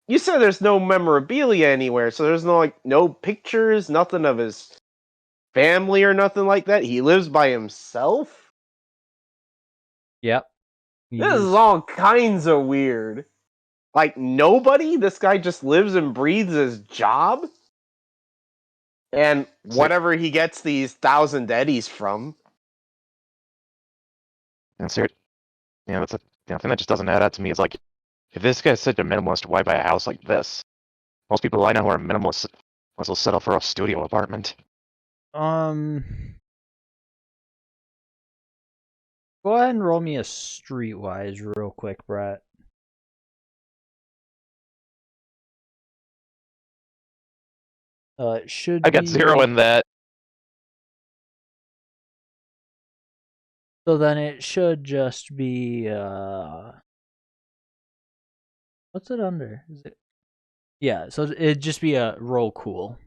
you said there's no memorabilia anywhere, so there's no pictures, nothing of his family or nothing like that. He lives by himself? Yep. This is all kinds of weird. Like, nobody? This guy just lives and breathes his job? And whatever he gets these 1,000 eddies from. And so, that's a thing that just doesn't add up to me. Is like, if this guy's such a minimalist, why buy a house like this? Most people I know who are minimalists will settle for a studio apartment. Go ahead and roll me a streetwise real quick, Brett. It should I got be 0 in that. So then it should just be what's it under? Is it? Yeah, so it'd just be a roll cool.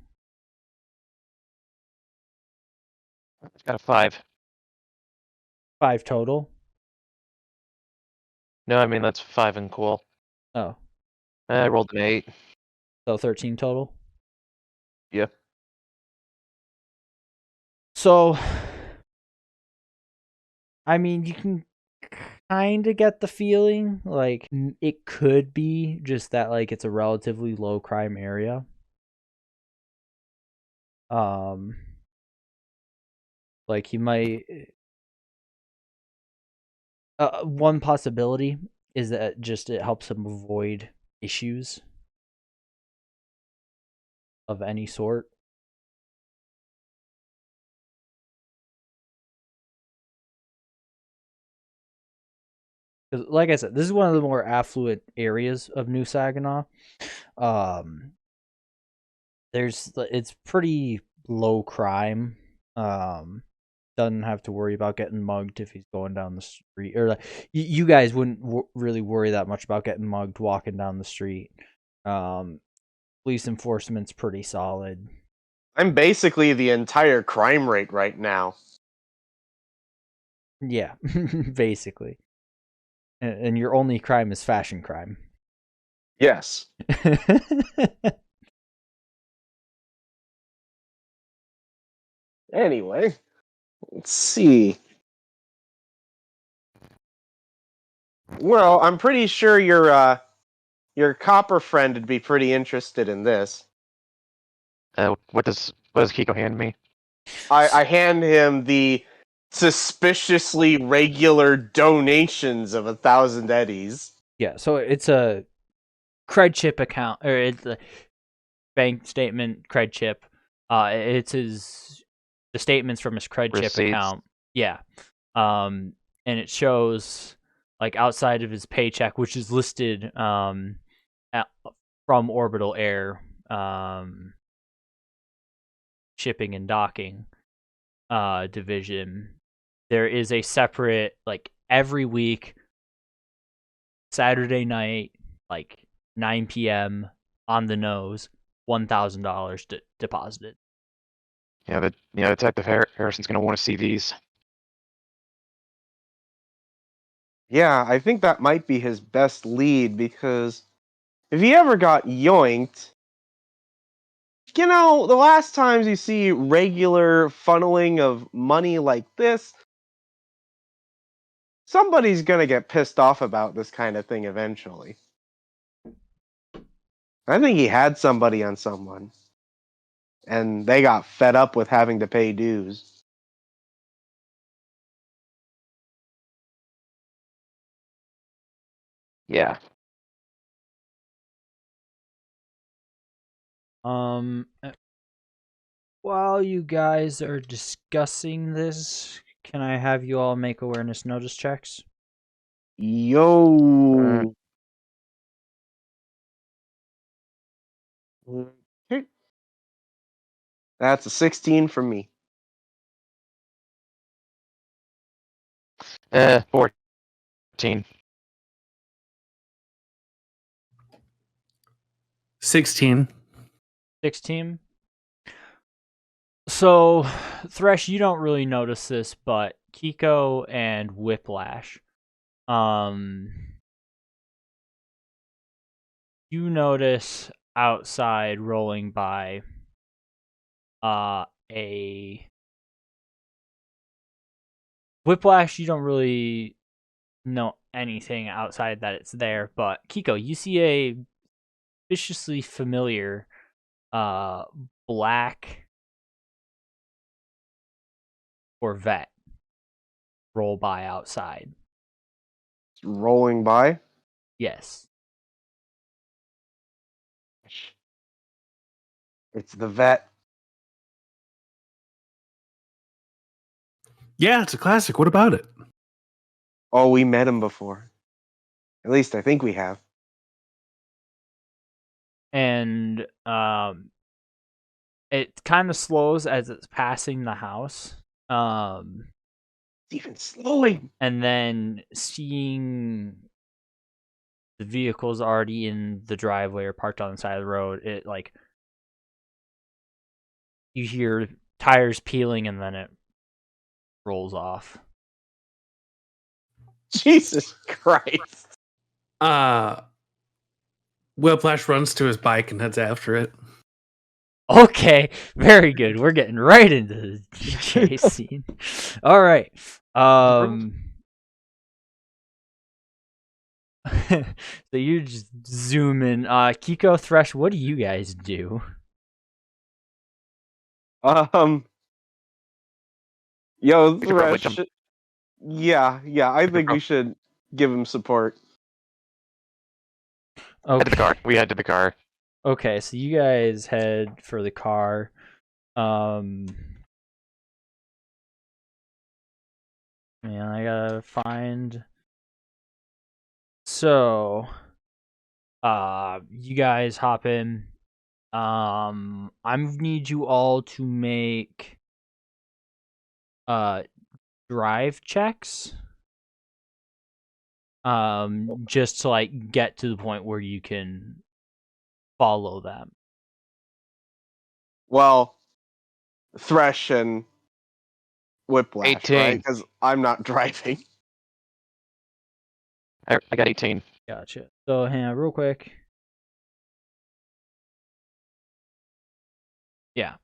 It's got a 5. 5 total. No, I mean that's 5 and cool. Oh. I rolled an 8. So 13 total. Yeah. So I mean, you can kind of get the feeling like it could be just that like it's a relatively low crime area. Like he might one possibility is that just it helps him avoid issues of any sort. Because, like I said, this is one of the more affluent areas of New Saginaw. It's pretty low crime. Doesn't have to worry about getting mugged if he's going down the street, or like you guys wouldn't really worry that much about getting mugged walking down the street. Police police enforcement's pretty solid. I'm basically the entire crime rate right now. Yeah, basically. And your only crime is fashion crime. Yes. Anyway, let's see. Well, I'm pretty sure your copper friend would be pretty interested in this. What does Kiko hand me? I hand him the suspiciously regular donations of 1,000 eddies. Yeah, so it's a cred chip account, or it's a bank statement cred chip. It's the statements from his cred chip Receipts. account. Yeah, and it shows like outside of his paycheck, which is listed from Orbital Air shipping and docking division. There is a separate, like, every week Saturday night, like 9 p.m. on the nose, $1,000 deposited. Yeah, Detective Harrison's gonna want to see these. Yeah, I think that might be his best lead because if he ever got yoinked, the last times you see regular funneling of money like this, somebody's gonna get pissed off about this kind of thing eventually. I think he had somebody on someone, and they got fed up with having to pay dues. Yeah. While you guys are discussing this, can I have you all make awareness notice checks? Yo. Okay. That's a 16 from me. 14. 16. 16. So, Thresh, you don't really notice this, but Kiko and Whiplash, you notice outside rolling by a Whiplash. You don't really know anything outside that it's there, but Kiko, you see a viciously familiar black Corvette roll by outside. It's rolling by. Yes. It's the vet. Yeah, it's a classic. What about it? Oh, we met him before. At least I think we have. And it kind of slows as it's passing the house. It's even slowing. And then seeing the vehicles already in the driveway or parked on the side of the road, it like you hear tires peeling and then it rolls off. Jesus Christ. Whiplash runs to his bike and heads after it. Okay, very good. We're getting right into the chase scene. All right. So you just zoom in. Kiko, Thresh, what do you guys do? Yo, We should probably Thresh. Yeah, I think we should give him support. Head to the Okay. car. We head to the car. Okay, so you guys head for the car. Man, I gotta find. So, you guys hop in. I need you all to make drive checks. Just to like get to the point where you can follow them. Well, Thresh and Whiplash, 18. right? Because I'm not driving. I got 18. Gotcha. So hang on real quick. Yeah.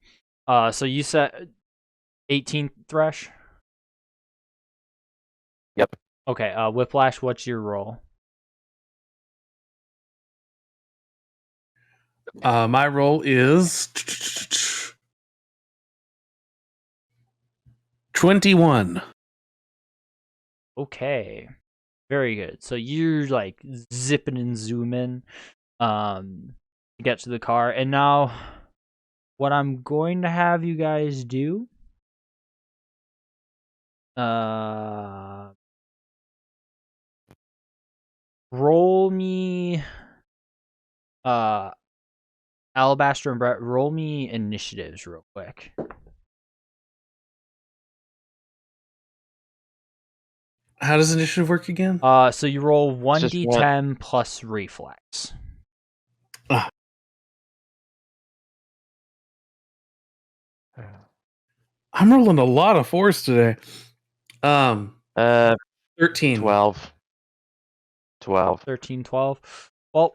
So you said 18 Thresh? Yep. Okay, Whiplash, what's your roll? My roll is 21. Okay. Very good. So you're like zipping and zooming to get to the car. And now what I'm going to have you guys do roll me Alabaster and Brett, roll me initiatives real quick. How does initiative work again? So you roll just 1d10 plus reflex. I'm rolling a lot of fours today. 13. 12. 12. 13, 12. Well,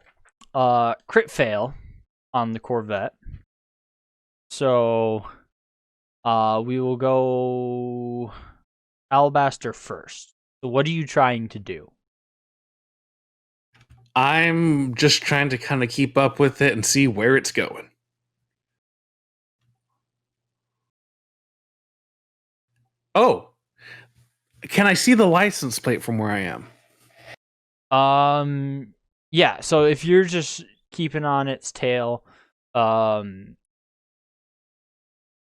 crit fail on the Corvette. So, we will go Alabaster first. So what are you trying to do? I'm just trying to kind of keep up with it and see where it's going. Oh, can I see the license plate from where I am? Yeah. So if you're just keeping on its tail, all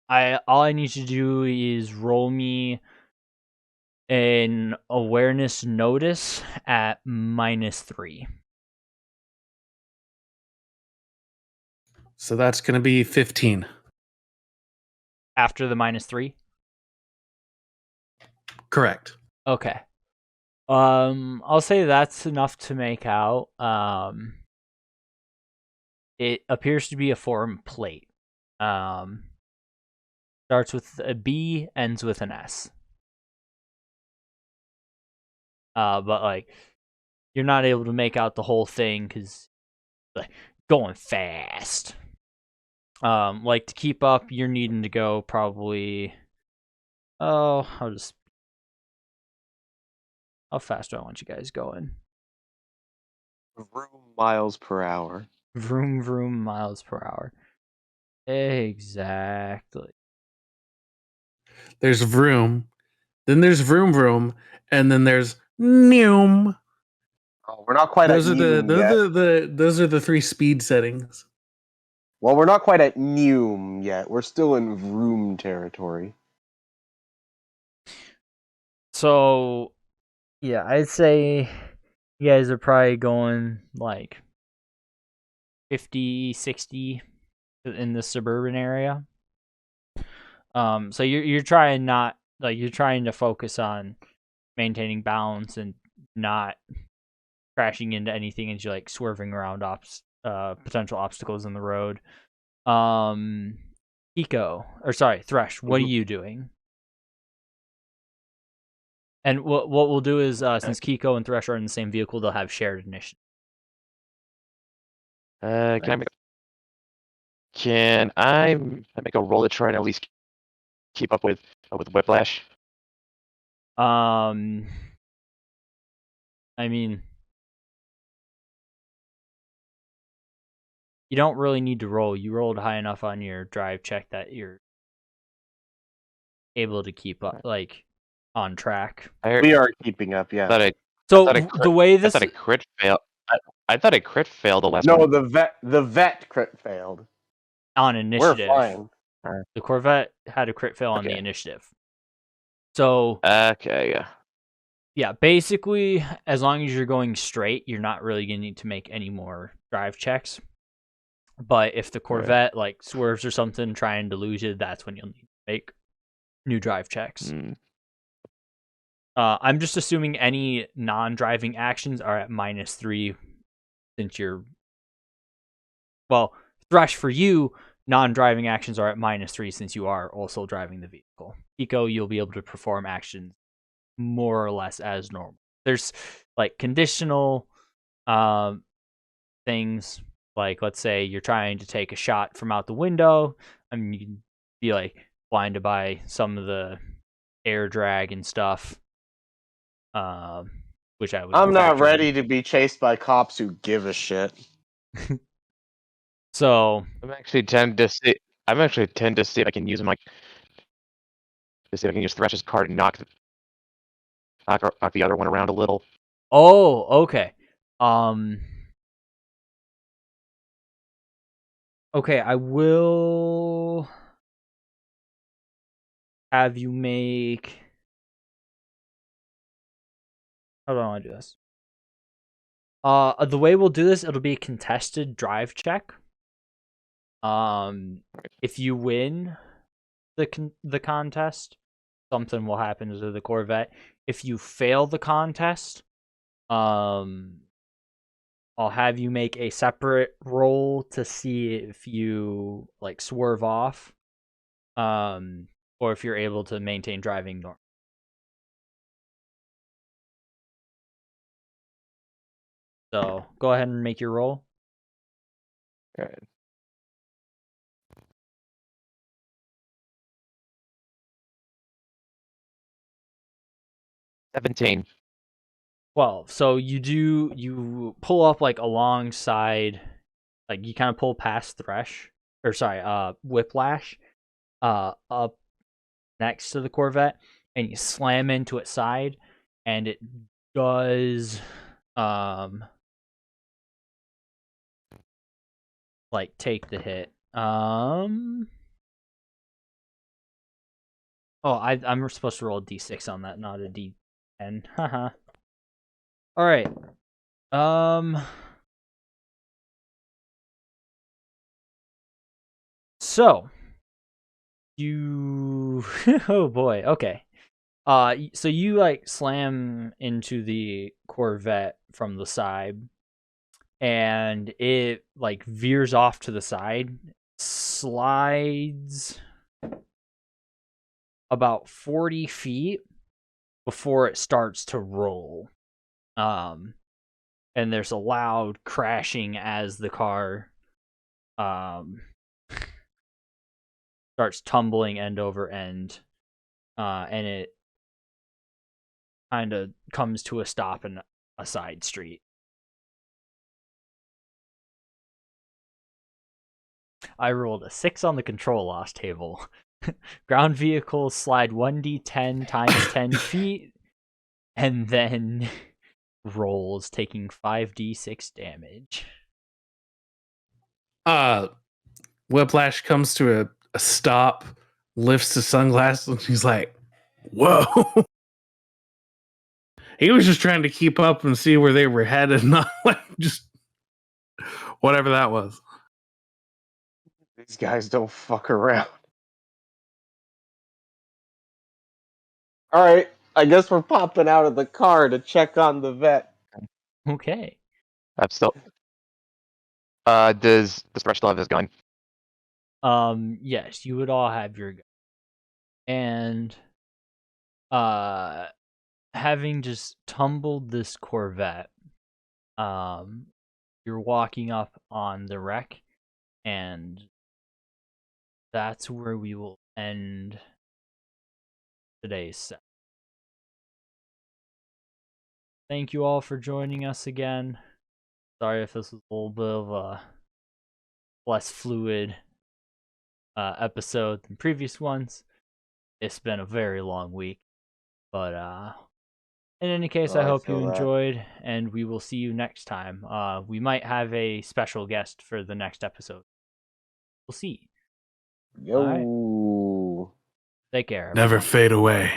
I need to do is roll me an awareness notice at -3. So that's going to be 15. After the -3. Correct. Okay. I'll say that's enough to make out. It appears to be a foreign plate. Starts with a B, ends with an S. But like, you're not able to make out the whole thing because like going fast. Like to keep up, you're needing to go probably. Oh, how fast do I want you guys going? Vroom miles per hour. Vroom vroom miles per hour. Exactly. There's vroom, then there's vroom vroom, and then there's neum. Oh, we're not quite Those at are the Neum yet. those are the 3 speed settings. Well, we're not quite at Neum yet. We're still in Vroom territory. So, yeah, I'd say you guys are probably going like 50, 60 in the suburban area. So you're trying not like you're trying to focus on maintaining balance and not crashing into anything as you're like swerving around potential obstacles in the road. Kiko, or sorry, Thresh, what are you doing? And what we'll do is since Kiko and Thresh are in the same vehicle, they'll have shared initiative. Can I make a roll to try and at least keep up with Whiplash? I mean, you don't really need to roll. You rolled high enough on your drive check that you're able to keep up, like on track. We are keeping up, yeah. The way this I thought a crit failed. I thought a crit failed the last No, one. the vet crit failed. On initiative. We're fine. The Corvette had a crit fail on the initiative. So okay, yeah. Yeah, basically, as long as you're going straight, you're not really gonna need to make any more drive checks. But if the Corvette like swerves or something trying to lose you, that's when you'll need to make new drive checks. I'm just assuming any non-driving actions are at -3 since you're Thresh, for you, non-driving actions are at -3 since you are also driving the vehicle. Kiko, you'll be able to perform actions more or less as normal. There's like conditional things, like let's say you're trying to take a shot from out the window. I mean, you can be like blinded by some of the air drag and stuff, which I would. I'm not factor ready in. to be chased by cops who give a shit. So I'm actually tend to see if I can use him to see if I can use Thresh's car to knock the other one around a little. oh, okay. Okay, I will have you make. How do I want to do this? The way we'll do this, it'll be a contested drive check. If you win the contest, something will happen to the Corvette. If you fail the contest, I'll have you make a separate roll to see if you like swerve off, or if you're able to maintain driving normal. So go ahead and make your roll. All right. $17. 12. So you pull up like alongside, like you kind of pull past Thresh, or sorry, Whiplash, up next to the Corvette, and you slam into its side, and it does like take the hit. Oh, I'm supposed to roll a d6 on that, not a d10. Haha. All right. So you oh boy, okay. So you like slam into the Corvette from the side, and it like veers off to the side, slides about 40 feet before it starts to roll. And there's a loud crashing as the car starts tumbling end over end, and it kind of comes to a stop in a side street. I rolled a 6 on the control loss table. Ground vehicles slide 1d10 times 10 feet, and then rolls, taking 5d6 damage. Whiplash comes to a stop, lifts his sunglasses, and he's like, "Whoa!" He was just trying to keep up and see where they were headed, not like just whatever that was. These guys don't fuck around. All right, I guess we're popping out of the car to check on the vet. Okay. I'm still. Does Thresh still have his gun? Yes, you would all have your gun. And having just tumbled this Corvette, you're walking up on the wreck, and that's where we will end today's set. Thank you all for joining us again. Sorry if this was a little bit of a less fluid episode than previous ones. It's been a very long week, but in any case, I hope you enjoyed, and we will see you next time. We might have a special guest for the next episode. We'll see. Yo. All right. Take care. Never Everyone. fade away.